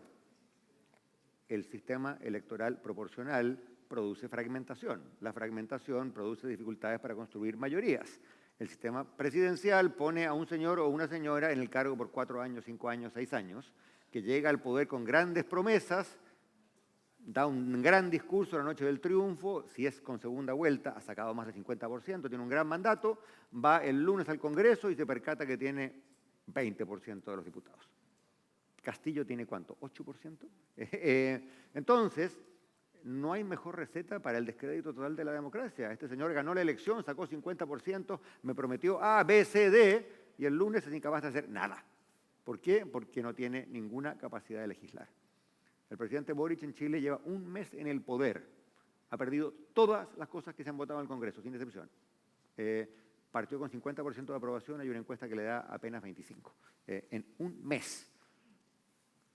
el sistema electoral proporcional produce fragmentación. La fragmentación produce dificultades para construir mayorías. El sistema presidencial pone a un señor o una señora en el cargo por 4 años, 5 años, 6 años, que llega al poder con grandes promesas da un gran discurso la noche del triunfo, si es con segunda vuelta, ha sacado más del 50%, tiene un gran mandato, va el lunes al Congreso y se percata que tiene 20% de los diputados. Castillo tiene ¿cuánto? ¿8%? Entonces, no hay mejor receta para el descrédito total de la democracia. Este señor ganó la elección, sacó 50%, me prometió A, B, C, D, y el lunes es incapaz de hacer nada. ¿Por qué? Porque no tiene ninguna capacidad de legislar. El presidente Boric en Chile lleva un mes en el poder. Ha perdido todas las cosas que se han votado en el Congreso, sin excepción. Partió con 50% de aprobación, hay una encuesta que le da apenas 25%. En un mes.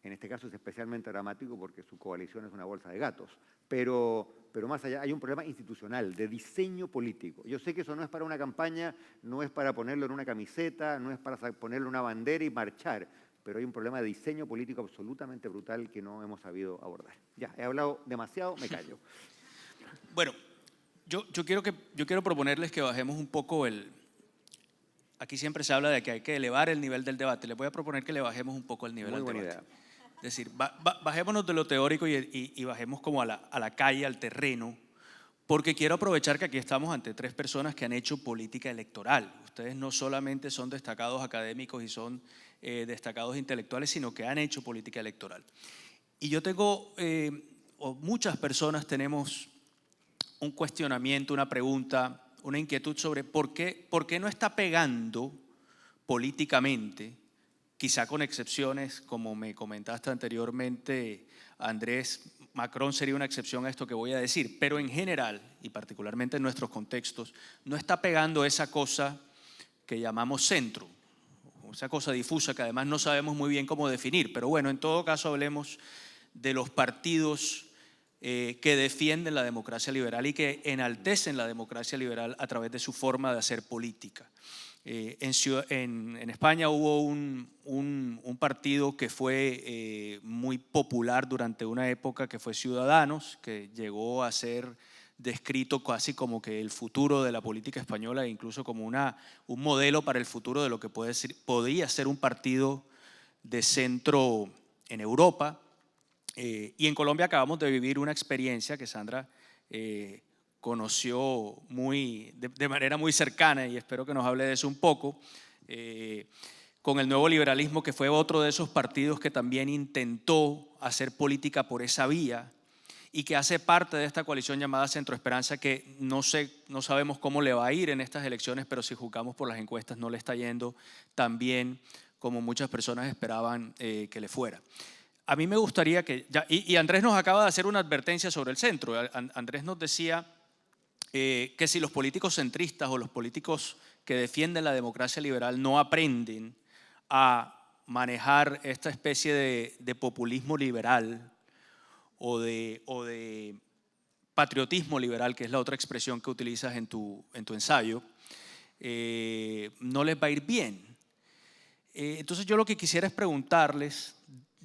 En este caso es especialmente dramático porque su coalición es una bolsa de gatos. Pero más allá hay un problema institucional, de diseño político. Yo sé que eso no es para una campaña, no es para ponerlo en una camiseta, no es para ponerlo en una bandera y marchar, pero hay un problema de diseño político absolutamente brutal que no hemos sabido abordar. Ya, he hablado demasiado, me callo. Bueno, yo quiero proponerles que bajemos un poco el... Aquí siempre se habla de que hay que elevar el nivel del debate. Les voy a proponer que le bajemos un poco el nivel del debate. Muy buena idea. Es decir, bajémonos de lo teórico y bajemos como a la calle, al terreno, porque quiero aprovechar que aquí estamos ante tres personas que han hecho política electoral. Ustedes no solamente son destacados académicos y son destacados intelectuales, sino que han hecho política electoral. Y yo tengo, o muchas personas tenemos un cuestionamiento, una pregunta, una inquietud sobre por qué no está pegando políticamente, quizá con excepciones, como me comentaste anteriormente, Andrés. Macron sería una excepción a esto que voy a decir, pero en general, y particularmente en nuestros contextos, no está pegando esa cosa que llamamos centro, esa cosa difusa que además no sabemos muy bien cómo definir, pero bueno, en todo caso hablemos de los partidos que defienden la democracia liberal y que enaltecen la democracia liberal a través de su forma de hacer política. En España hubo un partido que fue muy popular durante una época, que fue Ciudadanos, que llegó a ser descrito casi como que el futuro de la política española e incluso como un modelo para el futuro de lo que podría ser un partido de centro en Europa. Y en Colombia acabamos de vivir una experiencia que Sandra conoció de manera muy cercana, y espero que nos hable de eso un poco, con el Nuevo Liberalismo, que fue otro de esos partidos que también intentó hacer política por esa vía y que hace parte de esta coalición llamada Centro Esperanza, que no sabemos cómo le va a ir en estas elecciones, pero si juzgamos por las encuestas no le está yendo tan bien como muchas personas esperaban que le fuera. A mí me gustaría que, y Andrés nos acaba de hacer una advertencia sobre el centro. Andrés nos decía que si los políticos centristas o los políticos que defienden la democracia liberal no aprenden a manejar esta especie de populismo liberal o de patriotismo liberal, que es la otra expresión que utilizas en tu ensayo, no les va a ir bien. Entonces yo lo que quisiera es preguntarles,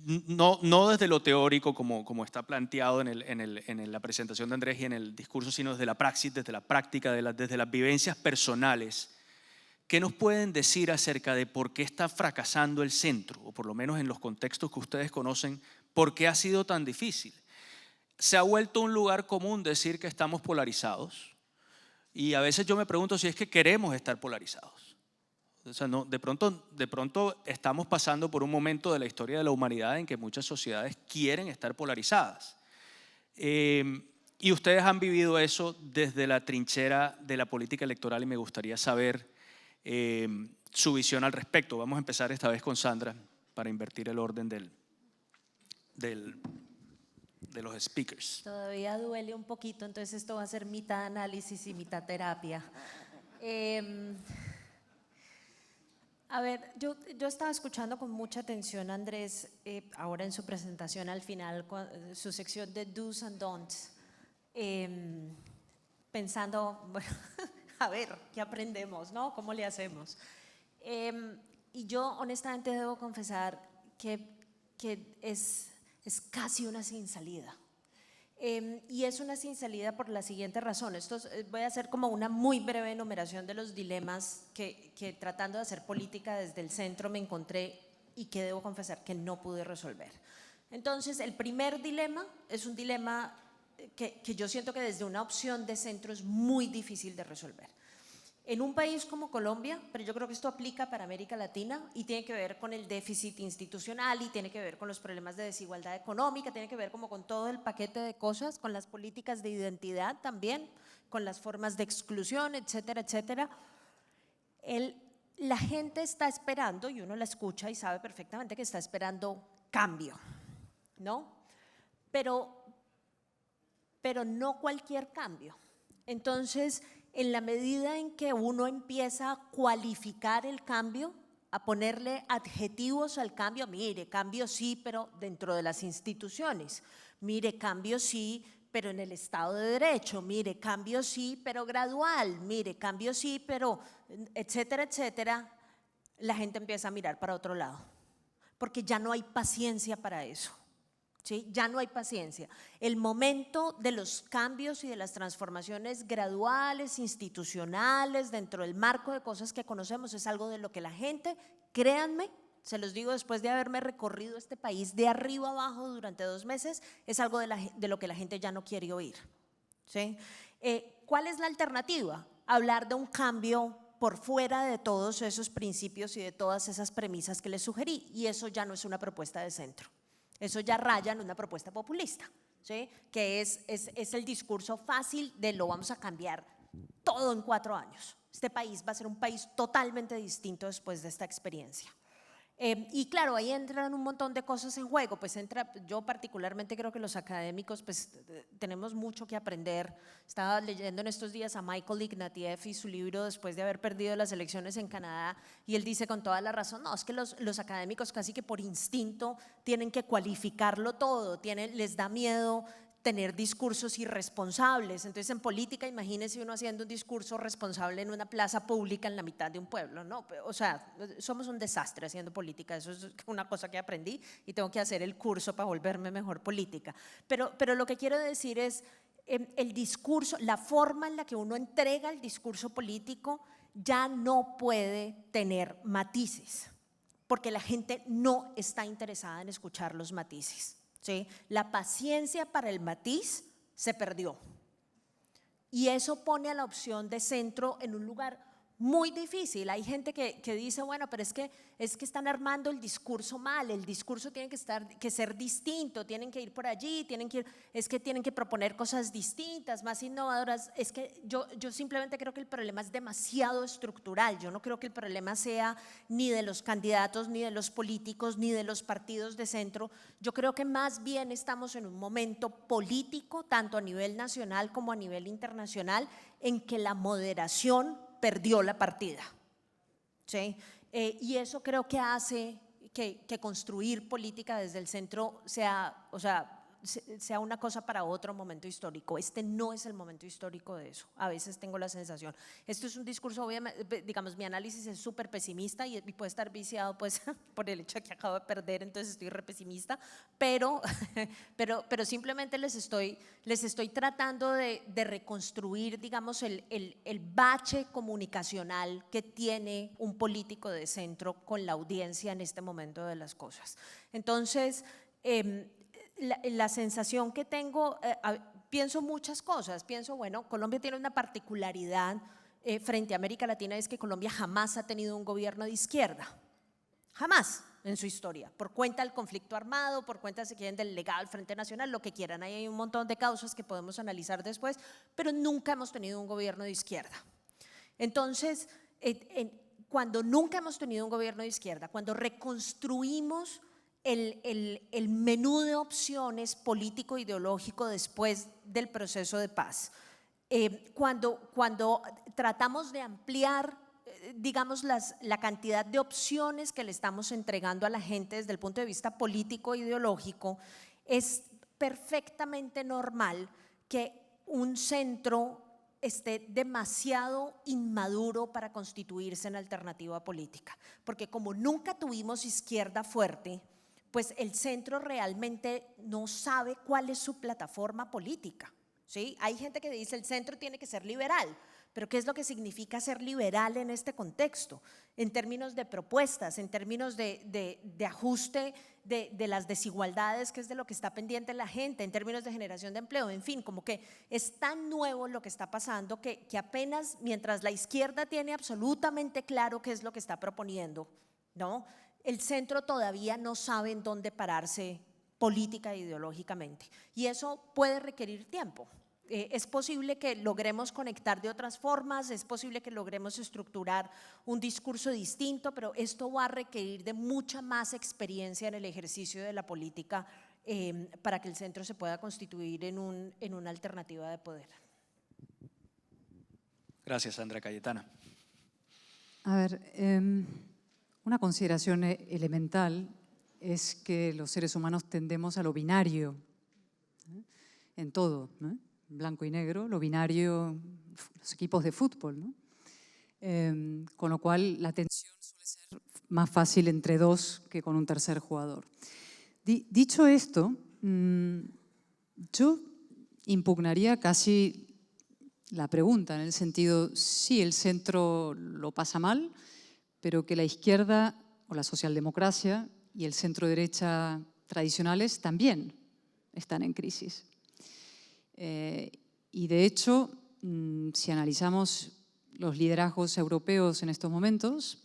no desde lo teórico como está planteado en la presentación de Andrés y en el discurso, sino desde la praxis, desde la práctica, desde las vivencias personales. ¿Qué nos pueden decir acerca de por qué está fracasando el centro? O por lo menos en los contextos que ustedes conocen, ¿por qué ha sido tan difícil? Se ha vuelto un lugar común decir que estamos polarizados, y a veces yo me pregunto si es que queremos estar polarizados. O sea, de pronto estamos pasando por un momento de la historia de la humanidad en que muchas sociedades quieren estar polarizadas. Y ustedes han vivido eso desde la trinchera de la política electoral y me gustaría saber su visión al respecto. Vamos a empezar esta vez con Sandra para invertir el orden de los speakers. Todavía duele un poquito, entonces esto va a ser mitad análisis y mitad terapia. A ver, yo estaba escuchando con mucha atención a Andrés ahora en su presentación al final, su sección de do's and don'ts, pensando, bueno, a ver, ¿qué aprendemos, no? ¿Cómo le hacemos? Y yo honestamente debo confesar que es casi una sin salida. Y es una sin salida por la siguiente razón. Voy a hacer como una muy breve enumeración de los dilemas que tratando de hacer política desde el centro me encontré y que debo confesar que no pude resolver. Entonces, el primer dilema es un dilema que yo siento que desde una opción de centro es muy difícil de resolver. En un país como Colombia, pero yo creo que esto aplica para América Latina y tiene que ver con el déficit institucional y tiene que ver con los problemas de desigualdad económica, tiene que ver como con todo el paquete de cosas, con las políticas de identidad también, con las formas de exclusión, etcétera, etcétera. La gente está esperando, y uno la escucha y sabe perfectamente que está esperando cambio, ¿no? Pero no cualquier cambio. Entonces, en la medida en que uno empieza a cualificar el cambio, a ponerle adjetivos al cambio, mire, cambio sí, pero dentro de las instituciones, mire, cambio sí, pero en el Estado de Derecho, mire, cambio sí, pero gradual, mire, cambio sí, pero etcétera, etcétera, la gente empieza a mirar para otro lado, porque ya no hay paciencia para eso. ¿Sí? Ya no hay paciencia. El momento de los cambios y de las transformaciones graduales, institucionales, dentro del marco de cosas que conocemos, es algo de lo que la gente, créanme, se los digo después de haberme recorrido este país de arriba abajo durante 2 meses, es algo de lo que la gente ya no quiere oír. ¿Sí? ¿Cuál es la alternativa? Hablar de un cambio por fuera de todos esos principios y de todas esas premisas que les sugerí, y eso ya no es una propuesta de centro. Eso ya raya en una propuesta populista, ¿sí? Que es el discurso fácil de lo vamos a cambiar todo en 4 años. Este país va a ser un país totalmente distinto después de esta experiencia. Y claro, ahí entran un montón de cosas en juego, pues yo particularmente creo que los académicos pues tenemos mucho que aprender. Estaba leyendo en estos días a Michael Ignatieff y su libro después de haber perdido las elecciones en Canadá, y él dice con toda la razón, no, es que los académicos casi que por instinto tienen que cualificarlo todo, les da miedo tener discursos irresponsables. Entonces, en política, imagínese uno haciendo un discurso responsable en una plaza pública en la mitad de un pueblo, ¿no? O sea, somos un desastre haciendo política, eso es una cosa que aprendí y tengo que hacer el curso para volverme mejor política. Pero lo que quiero decir es, el discurso, la forma en la que uno entrega el discurso político ya no puede tener matices, porque la gente no está interesada en escuchar los matices. ¿Sí? La paciencia para el matiz se perdió, y eso pone a la opción de centro en un lugar muy difícil. Hay gente que dice, bueno, pero es que están armando el discurso mal, el discurso tiene que ser distinto, tienen que ir por allí, tienen que proponer cosas distintas, más innovadoras. Es que yo simplemente creo que el problema es demasiado estructural. Yo no creo que el problema sea ni de los candidatos, ni de los políticos, ni de los partidos de centro. Yo creo que más bien estamos en un momento político, tanto a nivel nacional como a nivel internacional, en que la moderación perdió la partida, ¿sí? Y eso creo que hace que construir política desde el centro sea una cosa para otro momento histórico. Este no es el momento histórico de eso, a veces tengo la sensación. Esto es un discurso, obviamente, digamos, mi análisis es súper pesimista y puede estar viciado pues por el hecho de que acabo de perder, entonces estoy re pesimista, pero simplemente les estoy tratando de reconstruir, digamos, el bache comunicacional que tiene un político de centro con la audiencia en este momento de las cosas. Entonces, la sensación que tengo, pienso muchas cosas, bueno, Colombia tiene una particularidad frente a América Latina, es que Colombia jamás ha tenido un gobierno de izquierda, jamás en su historia, por cuenta del conflicto armado, por cuenta, si quieren, del legado del Frente Nacional, lo que quieran. Ahí hay un montón de causas que podemos analizar después, pero nunca hemos tenido un gobierno de izquierda. Entonces, cuando nunca hemos tenido un gobierno de izquierda, cuando reconstruimos el menú de opciones político-ideológico después del proceso de paz, cuando tratamos de ampliar, digamos, la cantidad de opciones que le estamos entregando a la gente desde el punto de vista político-ideológico, es perfectamente normal que un centro esté demasiado inmaduro para constituirse en alternativa política, porque como nunca tuvimos izquierda fuerte, pues el centro realmente no sabe cuál es su plataforma política, ¿sí? Hay gente que dice el centro tiene que ser liberal, Pero ¿qué es lo que significa ser liberal en este contexto? En términos de propuestas, en términos de ajuste de las desigualdades, que es de lo que está pendiente la gente, en términos de generación de empleo, en fin, como que es tan nuevo lo que está pasando que apenas mientras la izquierda tiene absolutamente claro qué es lo que está proponiendo, ¿no? El centro todavía no sabe en dónde pararse política e ideológicamente, y eso puede requerir tiempo. Es posible que logremos conectar de otras formas, es posible que logremos estructurar un discurso distinto, pero esto va a requerir de mucha más experiencia en el ejercicio de la política para que el centro se pueda constituir en una alternativa de poder. Gracias, Sandra. Cayetana. A ver, una consideración elemental es que los seres humanos tendemos a lo binario, en todo, ¿no? Blanco y negro, lo binario, los equipos de fútbol, ¿no? Con lo cual la tensión suele ser más fácil entre dos que con un tercer jugador. Dicho esto, yo impugnaría casi la pregunta, en el sentido, sí, el centro lo pasa mal, pero que la izquierda o la socialdemocracia y el centro derecha tradicionales también están en crisis. Y de hecho, si analizamos los liderazgos europeos en estos momentos,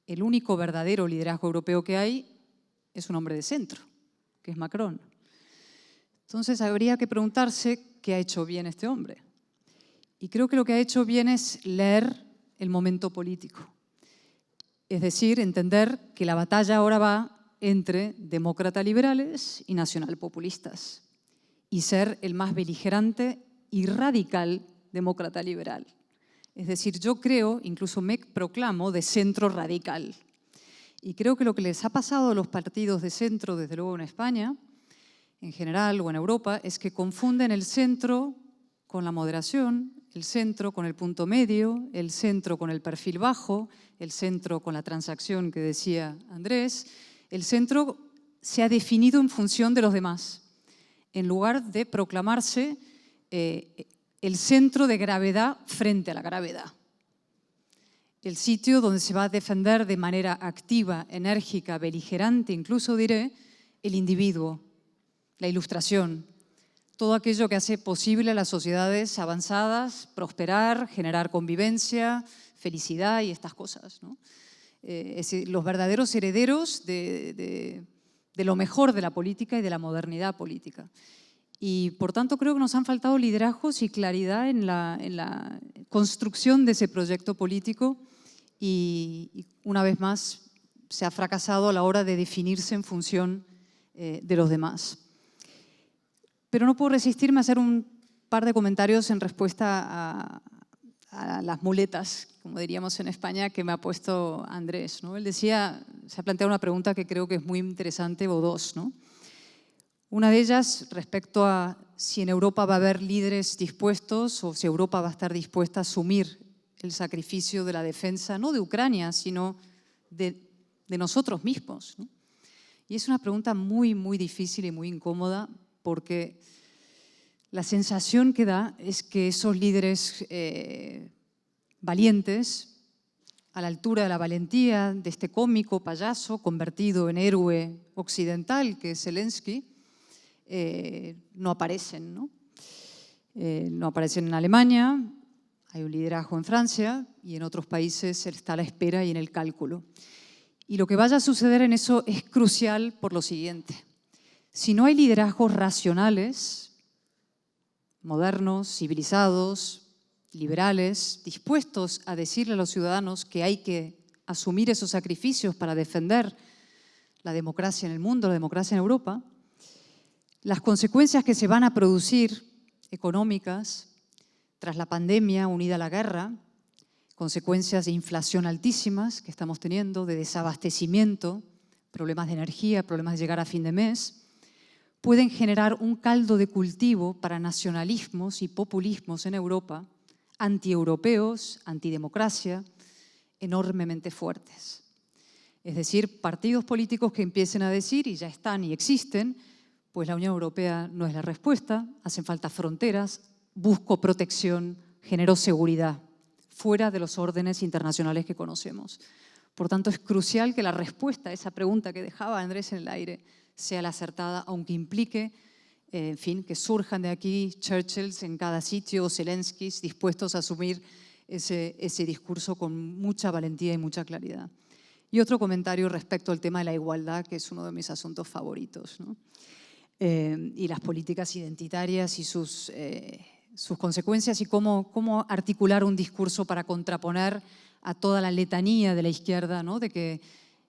el único verdadero liderazgo europeo que hay es un hombre de centro, que es Macron. Entonces habría que preguntarse qué ha hecho bien este hombre. Y creo que lo que ha hecho bien es leer el momento político. Es decir, entender que la batalla ahora va entre demócratas liberales y nacionalpopulistas, y ser el más beligerante y radical demócrata liberal. Es decir, yo creo, incluso me proclamo de centro radical. Y creo que lo que les ha pasado a los partidos de centro, desde luego en España, en general, o en Europa, es que confunden el centro con la moderación, el centro con el punto medio, el centro con el perfil bajo, el centro con la transacción que decía Andrés. El centro se ha definido en función de los demás, en lugar de proclamarse el centro de gravedad frente a la gravedad. El sitio donde se va a defender de manera activa, enérgica, beligerante, incluso diré, el individuo, la ilustración, todo aquello que hace posible a las sociedades avanzadas prosperar, generar convivencia, felicidad y estas cosas, ¿no? Es decir, los verdaderos herederos de lo mejor de la política y de la modernidad política. Y por tanto creo que nos han faltado liderazgos y claridad en la construcción de ese proyecto político y una vez más se ha fracasado a la hora de definirse en función de los demás. Pero no puedo resistirme a hacer un par de comentarios en respuesta a las muletas, como diríamos en España, que me ha puesto Andrés, ¿no? Él decía, se ha planteado una pregunta que creo que es muy interesante, o dos, ¿no? Una de ellas respecto a si en Europa va a haber líderes dispuestos o si Europa va a estar dispuesta a asumir el sacrificio de la defensa, no de Ucrania, sino de nosotros mismos, ¿no? Y es una pregunta muy, muy difícil y muy incómoda, porque la sensación que da es que esos líderes valientes, a la altura de la valentía de este cómico payaso convertido en héroe occidental que es Zelensky, no aparecen, ¿no? No aparecen en Alemania, hay un liderazgo en Francia y en otros países está a la espera y en el cálculo. Y lo que vaya a suceder en eso es crucial por lo siguiente. Si no hay liderazgos racionales, modernos, civilizados, liberales, dispuestos a decirle a los ciudadanos que hay que asumir esos sacrificios para defender la democracia en el mundo, la democracia en Europa, las consecuencias que se van a producir económicas tras la pandemia unida a la guerra, consecuencias de inflación altísimas que estamos teniendo, de desabastecimiento, problemas de energía, problemas de llegar a fin de mes, pueden generar un caldo de cultivo para nacionalismos y populismos en Europa, antieuropeos, antidemocracia, enormemente fuertes. Es decir, partidos políticos que empiecen a decir, y ya están y existen, pues la Unión Europea no es la respuesta, hacen falta fronteras, busco protección, genero seguridad. fuera de los órdenes internacionales que conocemos. Por tanto, es crucial que la respuesta a esa pregunta que dejaba Andrés en el aire sea la acertada, aunque implique, en fin, que surjan de aquí Churchills en cada sitio, o Zelenskys dispuestos a asumir ese discurso con mucha valentía y mucha claridad. Y otro comentario respecto al tema de la igualdad, que es uno de mis asuntos favoritos, ¿no? Y las políticas identitarias y sus consecuencias y cómo articular un discurso para contraponer a toda la letanía de la izquierda, ¿no? De que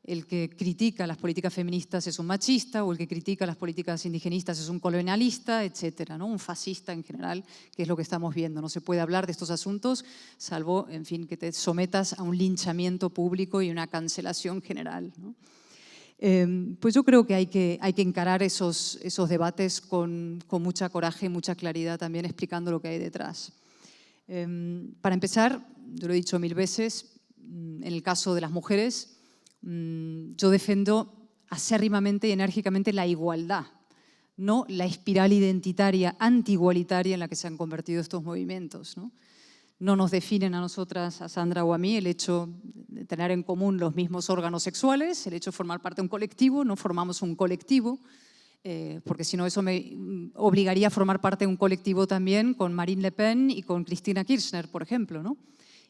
el que critica las políticas feministas es un machista, o el que critica las políticas indigenistas es un colonialista, etcétera, ¿no? Un fascista en general, que es lo que estamos viendo. No se puede hablar de estos asuntos salvo, en fin, que te sometas a un linchamiento público y una cancelación general, ¿no? Pues yo creo que hay que encarar esos debates con mucha coraje y mucha claridad, también explicando lo que hay detrás. Para empezar, yo lo he dicho 1000 veces, en el caso de las mujeres, yo defiendo acérrimamente y enérgicamente la igualdad, no la espiral identitaria, anti-igualitaria en la que se han convertido estos movimientos, ¿no? No nos definen a nosotras, a Sandra o a mí, el hecho de tener en común los mismos órganos sexuales, el hecho de formar parte de un colectivo. No formamos un colectivo, porque si no eso me obligaría a formar parte de un colectivo también con Marine Le Pen y con Cristina Kirchner, por ejemplo, ¿no?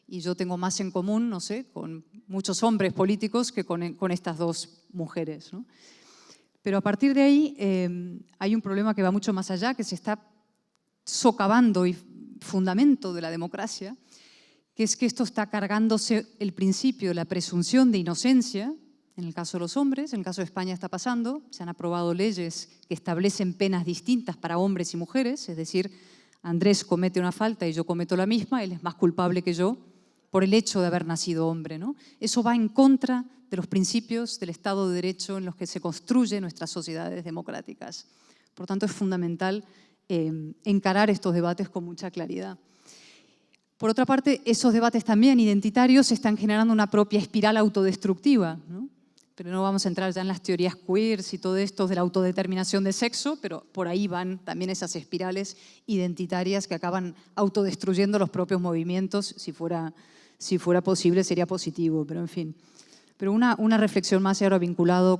Y yo tengo más en común, no sé, con muchos hombres políticos que con estas dos mujeres, ¿no? Pero a partir de ahí hay un problema que va mucho más allá, que se está socavando y fundamento de la democracia, que es que esto está cargándose el principio de la presunción de inocencia, en el caso de los hombres. En el caso de España está pasando, se han aprobado leyes que establecen penas distintas para hombres y mujeres, es decir, Andrés comete una falta y yo cometo la misma, él es más culpable que yo por el hecho de haber nacido hombre, ¿no? Eso va en contra de los principios del Estado de Derecho en los que se construyen nuestras sociedades democráticas. Por tanto, es fundamental encarar estos debates con mucha claridad. Por otra parte, esos debates también identitarios están generando una propia espiral autodestructiva, ¿no? Pero no vamos a entrar ya en las teorías queers y todo esto de la autodeterminación de sexo, pero por ahí van también esas espirales identitarias que acaban autodestruyendo los propios movimientos. Si fuera posible sería positivo, pero en fin. Pero una reflexión más ahora vinculado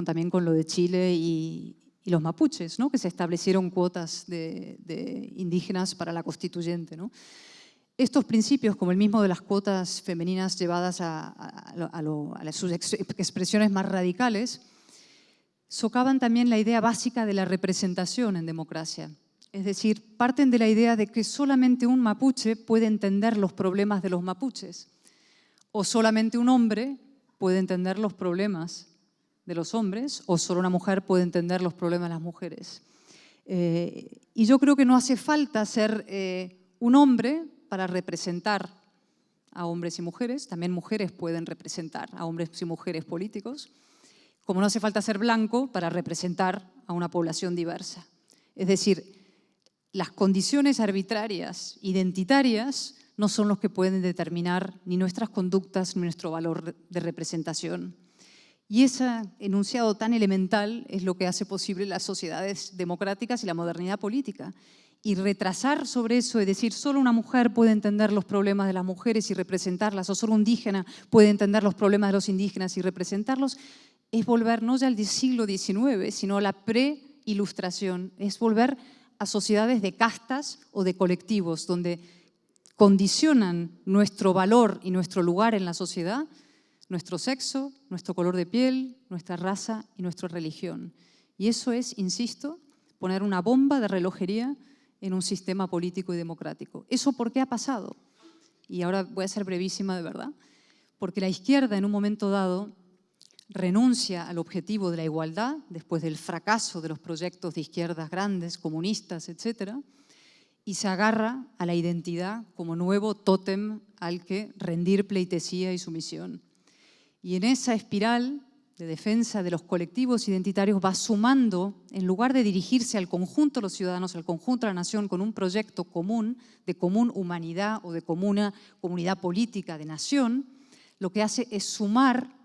también con lo de Chile y los mapuches, ¿no? Que se establecieron cuotas de indígenas para la constituyente, ¿no? Estos principios, como el mismo de las cuotas femeninas llevadas a sus expresiones más radicales, socavan también la idea básica de la representación en democracia. Es decir, parten de la idea de que solamente un mapuche puede entender los problemas de los mapuches, o solamente un hombre puede entender los problemas de los hombres, o solo una mujer puede entender los problemas de las mujeres. Y yo creo que no hace falta ser un hombre para representar a hombres y mujeres. También mujeres pueden representar a hombres y mujeres políticos, como no hace falta ser blanco para representar a una población diversa. Es decir, las condiciones arbitrarias, identitarias, no son los que pueden determinar ni nuestras conductas ni nuestro valor de representación. Y ese enunciado tan elemental es lo que hace posible las sociedades democráticas y la modernidad política. Y retrasar sobre eso, es decir, solo una mujer puede entender los problemas de las mujeres y representarlas, o solo un indígena puede entender los problemas de los indígenas y representarlos, es volver no ya al siglo XIX, sino a la pre-ilustración, es volver a sociedades de castas o de colectivos, donde condicionan nuestro valor y nuestro lugar en la sociedad, nuestro sexo, nuestro color de piel, nuestra raza y nuestra religión. Y eso es, insisto, poner una bomba de relojería en un sistema político y democrático. ¿Eso por qué ha pasado? Y ahora voy a ser brevísima de verdad. Porque la izquierda en un momento dado renuncia al objetivo de la igualdad después del fracaso de los proyectos de izquierdas grandes, comunistas, etc., y se agarra a la identidad como nuevo tótem al que rendir pleitesía y sumisión. Y en esa espiral de defensa de los colectivos identitarios va sumando, en lugar de dirigirse al conjunto de los ciudadanos, al conjunto de la nación, con un proyecto común, de común humanidad o de comunidad política de nación, lo que hace es sumar,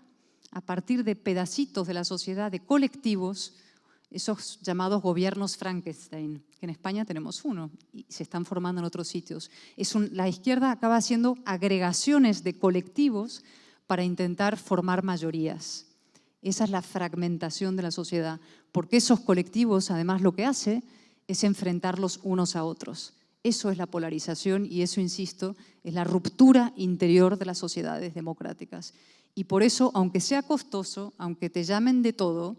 a partir de pedacitos de la sociedad, de colectivos, esos llamados gobiernos Frankenstein, que en España tenemos uno y se están formando en otros sitios. La izquierda acaba haciendo agregaciones de colectivos para intentar formar mayorías. Esa es la fragmentación de la sociedad, porque esos colectivos, además, lo que hace es enfrentarlos unos a otros. Eso es la polarización y eso, insisto, es la ruptura interior de las sociedades democráticas. Y por eso, aunque sea costoso, aunque te llamen de todo,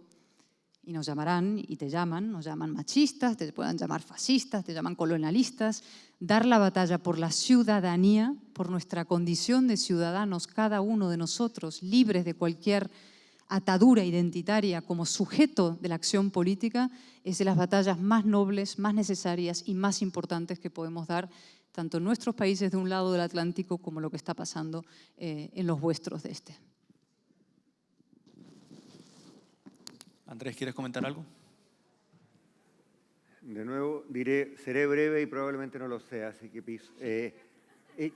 y nos llamarán y te llaman, nos llaman machistas, te puedan llamar fascistas, te llaman colonialistas, dar la batalla por la ciudadanía, por nuestra condición de ciudadanos, cada uno de nosotros, libres de cualquier atadura identitaria como sujeto de la acción política, es de las batallas más nobles, más necesarias y más importantes que podemos dar, tanto en nuestros países de un lado del Atlántico como lo que está pasando en los vuestros de este. Andrés, ¿quieres comentar algo? De nuevo diré, seré breve y probablemente no lo sea, así que piso.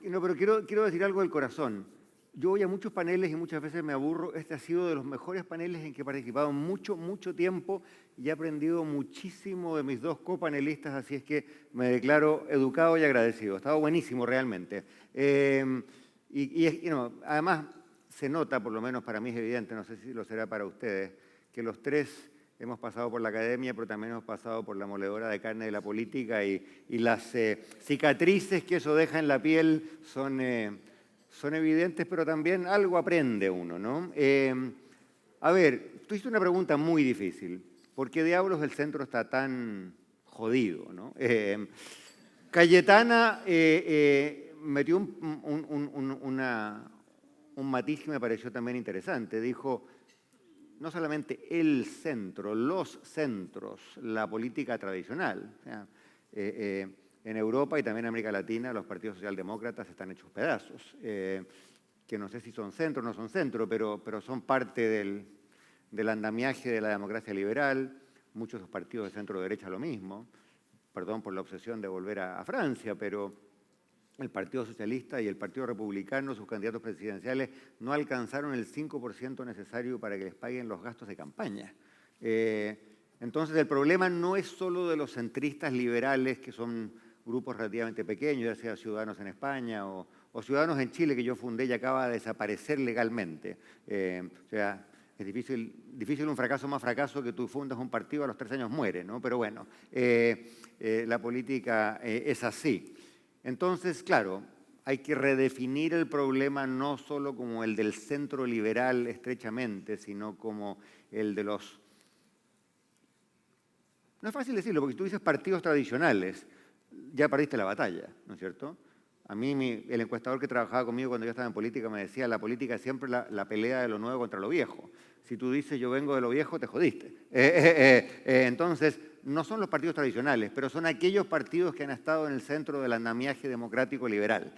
No, pero quiero decir algo del corazón. Yo voy a muchos paneles y muchas veces me aburro. Este ha sido de los mejores paneles en que he participado mucho tiempo y he aprendido muchísimo de mis dos copanelistas, así es que me declaro educado y agradecido. Ha estado buenísimo realmente. Además, se nota, por lo menos para mí es evidente, no sé si lo será para ustedes, que los tres hemos pasado por la academia, pero también hemos pasado por la moledora de carne de la política y las cicatrices que eso deja en la piel son evidentes, pero también algo aprende uno, ¿no? A ver, tú hiciste una pregunta muy difícil. ¿Por qué diablos el centro está tan jodido, no? Cayetana metió un matiz que me pareció también interesante. Dijo, no solamente el centro, los centros, la política tradicional. O sea, en Europa y también en América Latina los partidos socialdemócratas están hechos pedazos, que no sé si son centro o no son centro, pero son parte del andamiaje de la democracia liberal. Muchos de los partidos de centro-derecha lo mismo. Perdón por la obsesión de volver a Francia, pero el Partido Socialista y el Partido Republicano, sus candidatos presidenciales, no alcanzaron el 5% necesario para que les paguen los gastos de campaña. Entonces, el problema no es solo de los centristas liberales, que son grupos relativamente pequeños, ya sea Ciudadanos en España o Ciudadanos en Chile, que yo fundé y acaba de desaparecer legalmente. O sea, es difícil un fracaso más fracaso que tú fundas un partido, a los 3 años muere, ¿no? Pero bueno, la política es así. Entonces, claro, hay que redefinir el problema no solo como el del centro liberal estrechamente, sino como el de los... No es fácil decirlo, porque si tú dices partidos tradicionales, ya perdiste la batalla, ¿no es cierto? A mí, el encuestador que trabajaba conmigo cuando yo estaba en política me decía, la política es siempre la pelea de lo nuevo contra lo viejo. Si tú dices, yo vengo de lo viejo, te jodiste. Entonces, no son los partidos tradicionales, pero son aquellos partidos que han estado en el centro del andamiaje democrático liberal.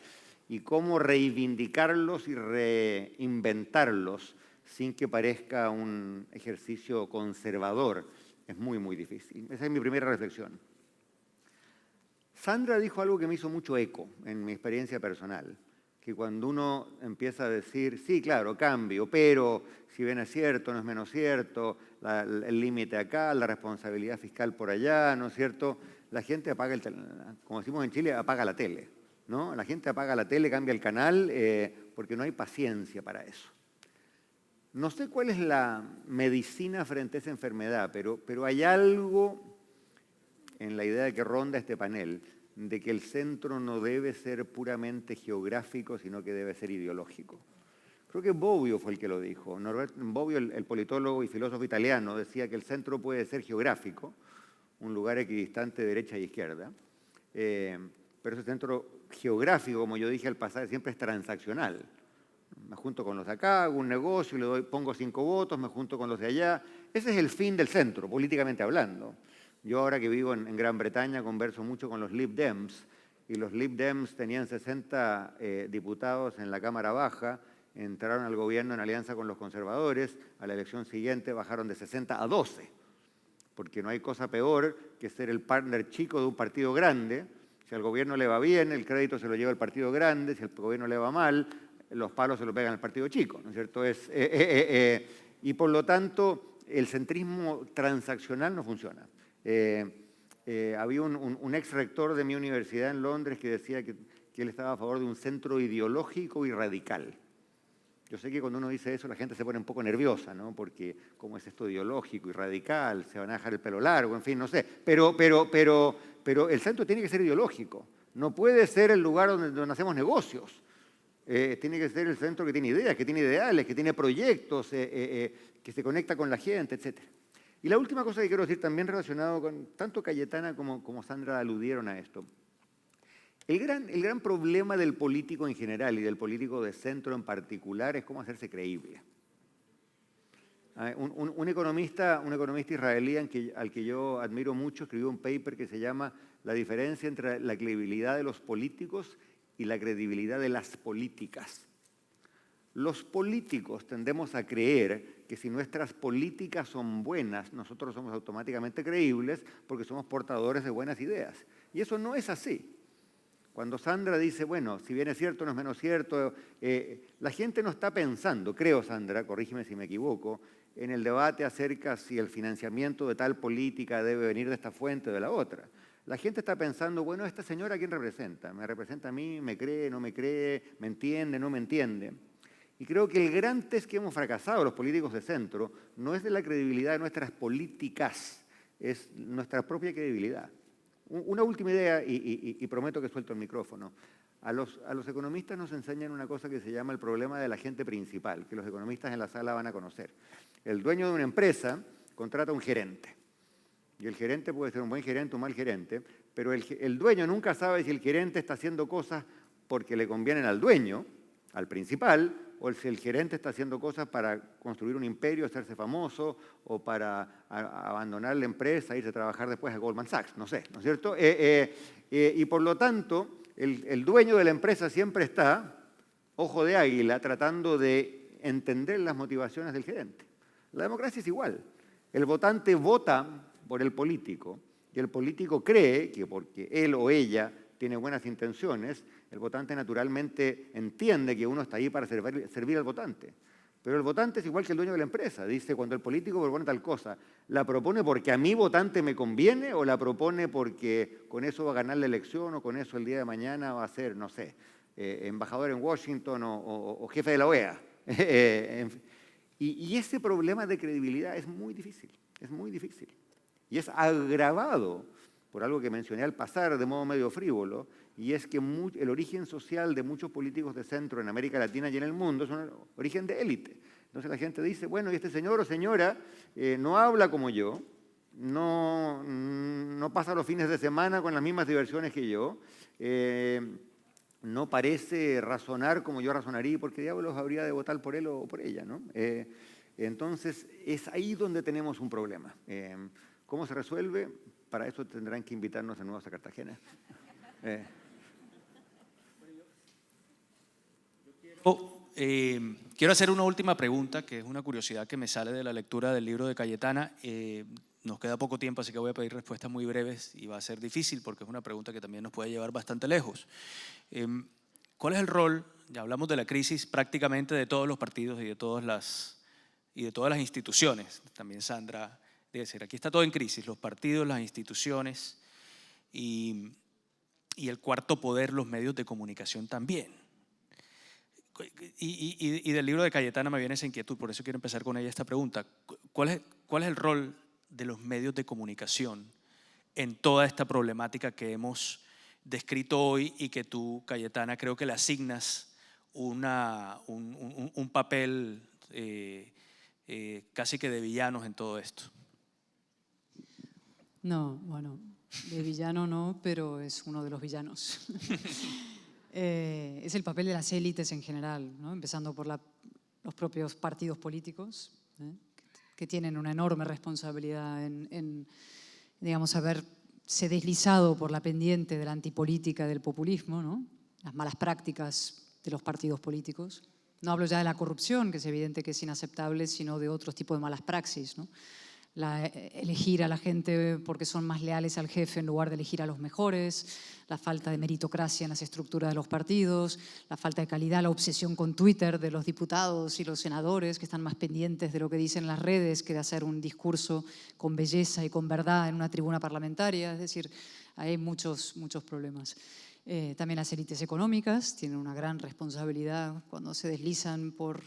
Y cómo reivindicarlos y reinventarlos sin que parezca un ejercicio conservador es muy difícil. Esa es mi primera reflexión. Sandra dijo algo que me hizo mucho eco en mi experiencia personal, que cuando uno empieza a decir, sí, claro, cambio, pero si bien es cierto, no es menos cierto, el límite acá, la responsabilidad fiscal por allá, ¿no es cierto? La gente apaga, como decimos en Chile, apaga la tele, ¿no? La gente apaga la tele, cambia el canal, porque no hay paciencia para eso. No sé cuál es la medicina frente a esa enfermedad, pero hay algo en la idea que ronda este panel, de que el centro no debe ser puramente geográfico, sino que debe ser ideológico. Creo que Bobbio fue el que lo dijo. Bobbio, el politólogo y filósofo italiano, decía que el centro puede ser geográfico, un lugar equidistante de derecha y izquierda, pero ese centro geográfico, como yo dije al pasar, siempre es transaccional. Me junto con los de acá, hago un negocio, pongo 5 votos, me junto con los de allá. Ese es el fin del centro, políticamente hablando. Yo ahora que vivo en Gran Bretaña converso mucho con los Lib Dems, y los Lib Dems tenían 60 diputados en la Cámara Baja, entraron al gobierno en alianza con los conservadores, a la elección siguiente bajaron de 60 a 12, porque no hay cosa peor que ser el partner chico de un partido grande. Si al gobierno le va bien, el crédito se lo lleva el partido grande, si al gobierno le va mal, los palos se lo pegan al partido chico, ¿no es cierto? Y por lo tanto, el centrismo transaccional no funciona. Había un ex rector de mi universidad en Londres que decía que él estaba a favor de un centro ideológico y radical. Yo sé que cuando uno dice eso la gente se pone un poco nerviosa, ¿no? Porque ¿cómo es esto ideológico y radical? ¿Se van a dejar el pelo largo? En fin, no sé. Pero el centro tiene que ser ideológico. No puede ser el lugar donde hacemos negocios. Tiene que ser el centro que tiene ideas, que tiene ideales, que tiene proyectos, que se conecta con la gente, etc. Y la última cosa que quiero decir, también relacionado con tanto Cayetana como Sandra aludieron a esto. El gran problema del político en general y del político de centro en particular es cómo hacerse creíble. Un economista israelí al que yo admiro mucho escribió un paper que se llama La diferencia entre la credibilidad de los políticos y la credibilidad de las políticas. Los políticos tendemos a creer que si nuestras políticas son buenas, nosotros somos automáticamente creíbles porque somos portadores de buenas ideas. Y eso no es así. Cuando Sandra dice, bueno, si bien es cierto, no es menos cierto, la gente no está pensando, creo Sandra, corrígeme si me equivoco, en el debate acerca si el financiamiento de tal política debe venir de esta fuente o de la otra. La gente está pensando, bueno, ¿esta señora quién representa? ¿Me representa a mí? ¿Me cree? ¿No me cree? ¿Me entiende? ¿No me entiende? Y creo que el gran test que hemos fracasado los políticos de centro no es de la credibilidad de nuestras políticas, es nuestra propia credibilidad. Una última idea, y prometo que suelto el micrófono. A los economistas nos enseñan una cosa que se llama el problema del agente principal, que los economistas en la sala van a conocer. El dueño de una empresa contrata a un gerente. Y el gerente puede ser un buen gerente o un mal gerente, pero el dueño nunca sabe si el gerente está haciendo cosas porque le convienen al dueño, al principal, o si el gerente está haciendo cosas para construir un imperio, hacerse famoso, o para abandonar la empresa, irse a trabajar después a Goldman Sachs, no sé, ¿no es cierto? Y por lo tanto, el dueño de la empresa siempre está, ojo de águila, tratando de entender las motivaciones del gerente. La democracia es igual. El votante vota por el político, y el político cree que porque él o ella tiene buenas intenciones, el votante naturalmente entiende que uno está ahí para servir al votante. Pero el votante es igual que el dueño de la empresa. Dice, cuando el político propone tal cosa, ¿la propone porque a mi votante me conviene o la propone porque con eso va a ganar la elección o con eso el día de mañana va a ser, no sé, embajador en Washington o jefe de la OEA? Y ese problema de credibilidad es muy difícil, es muy difícil. Y es agravado por algo que mencioné al pasar de modo medio frívolo, y es que el origen social de muchos políticos de centro en América Latina y en el mundo es un origen de élite. Entonces la gente dice, bueno, y este señor o señora no habla como yo, no pasa los fines de semana con las mismas diversiones que yo, no parece razonar como yo razonaría, porque diablos habría de votar por él o por ella, ¿no? Entonces es ahí donde tenemos un problema. ¿Cómo se resuelve? Para eso tendrán que invitarnos de nuevo a Cartagena. Quiero hacer una última pregunta, que es una curiosidad que me sale de la lectura del libro de Cayetana. Nos queda poco tiempo, así que voy a pedir respuestas muy breves y va a ser difícil porque es una pregunta que también nos puede llevar bastante lejos. ¿Cuál es el rol? Ya hablamos de la crisis prácticamente de todos los partidos y de todas las instituciones. También Sandra debe decir, aquí está todo en crisis, los partidos, las instituciones y el cuarto poder, los medios de comunicación también. Y del libro de Cayetana me viene esa inquietud, por eso quiero empezar con ella esta pregunta. ¿Cuál es el rol de los medios de comunicación en toda esta problemática que hemos descrito hoy y que tú, Cayetana, creo que le asignas un papel casi que de villanos en todo esto? No, bueno, de villano no, pero es uno de los villanos. Es el papel de las élites en general, ¿no? Empezando por los propios partidos políticos, que tienen una enorme responsabilidad en, digamos, haberse deslizado por la pendiente de la antipolítica del populismo, ¿no? Las malas prácticas de los partidos políticos. No hablo ya de la corrupción, que es evidente que es inaceptable, sino de otros tipos de malas praxis, ¿no? elegir a la gente porque son más leales al jefe en lugar de elegir a los mejores, la falta de meritocracia en las estructuras de los partidos, la falta de calidad, la obsesión con Twitter de los diputados y los senadores que están más pendientes de lo que dicen las redes que de hacer un discurso con belleza y con verdad en una tribuna parlamentaria. Es decir, hay muchos problemas. También las élites económicas tienen una gran responsabilidad cuando se deslizan por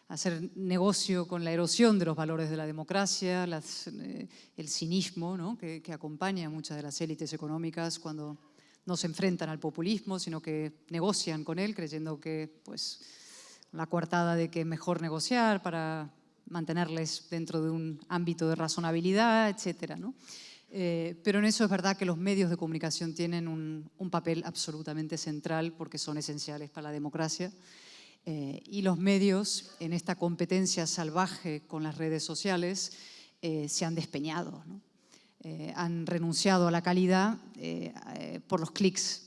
hacer negocio con la erosión de los valores de la democracia, el cinismo, ¿no?, que acompaña a muchas de las élites económicas cuando no se enfrentan al populismo, sino que negocian con él, creyendo que pues, la coartada de que es mejor negociar para mantenerles dentro de un ámbito de razonabilidad, etcétera, ¿no? Pero en eso es verdad que los medios de comunicación tienen un papel absolutamente central porque son esenciales para la democracia. Y los medios, en esta competencia salvaje con las redes sociales, se han despeñado, ¿no? Han renunciado a la calidad por los clics,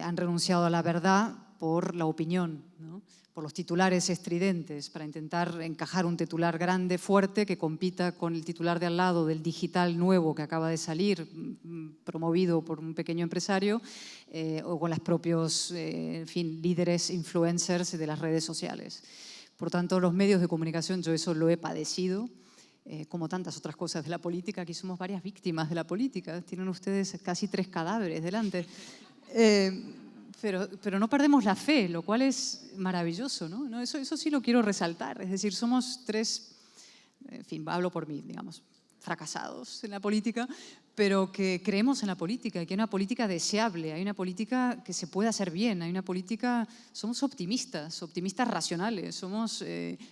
han renunciado a la verdad por la opinión, ¿no?, por los titulares estridentes, para intentar encajar un titular grande, fuerte, que compita con el titular de al lado del digital nuevo que acaba de salir, promovido por un pequeño empresario, o con los propios en fin, líderes, influencers de las redes sociales. Por tanto, los medios de comunicación, yo eso lo he padecido, como tantas otras cosas de la política. Aquí somos varias víctimas de la política. Tienen ustedes casi 3 cadáveres delante. Pero no perdemos la fe, lo cual es maravilloso, ¿no? Eso sí lo quiero resaltar. Es decir, somos 3, en fin, hablo por mí, digamos, fracasados en la política, pero que creemos en la política, que hay una política deseable, hay una política que se puede hacer bien, hay una política, somos optimistas racionales, somos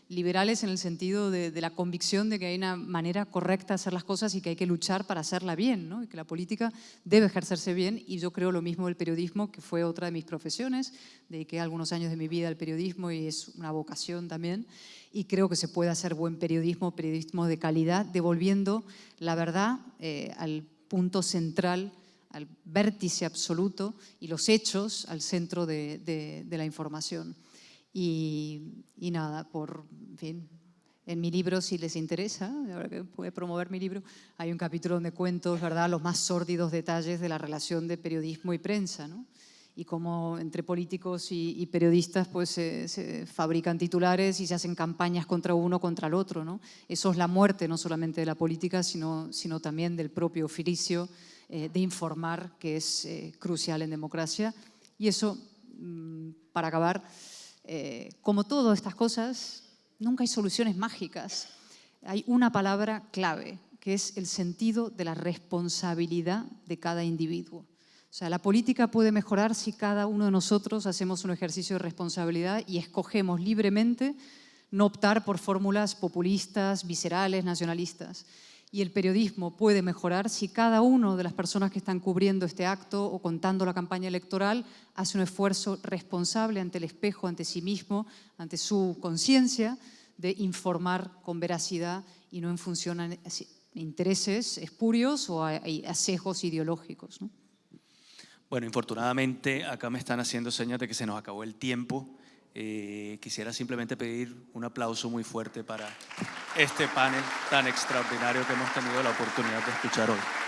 liberales en el sentido de la convicción de que hay una manera correcta de hacer las cosas y que hay que luchar para hacerla bien, ¿no? Y que la política debe ejercerse bien, y yo creo lo mismo del periodismo, que fue otra de mis profesiones, dediqué algunos años de mi vida al periodismo y es una vocación también, y creo que se puede hacer buen periodismo de calidad, devolviendo la verdad al punto central, al vértice absoluto, y los hechos al centro de la información. Y nada, en fin, en mi libro, si les interesa, ahora que puede promover mi libro, hay un capítulo donde cuento, es verdad, los más sórdidos detalles de la relación de periodismo y prensa, ¿no? Y cómo entre políticos y periodistas pues, se fabrican titulares y se hacen campañas contra uno, contra el otro, ¿no? Eso es la muerte no solamente de la política, sino también del propio oficio de informar, que es crucial en democracia. Y eso, para acabar, como todas estas cosas, nunca hay soluciones mágicas. Hay una palabra clave, que es el sentido de la responsabilidad de cada individuo. O sea, la política puede mejorar si cada uno de nosotros hacemos un ejercicio de responsabilidad y escogemos libremente no optar por fórmulas populistas, viscerales, nacionalistas. Y el periodismo puede mejorar si cada una de las personas que están cubriendo este acto o contando la campaña electoral hace un esfuerzo responsable ante el espejo, ante sí mismo, ante su conciencia, de informar con veracidad y no en función a intereses espurios o a sesgos ideológicos, ¿no? Bueno, infortunadamente acá me están haciendo señas de que se nos acabó el tiempo. Quisiera simplemente pedir un aplauso muy fuerte para este panel tan extraordinario que hemos tenido la oportunidad de escuchar hoy.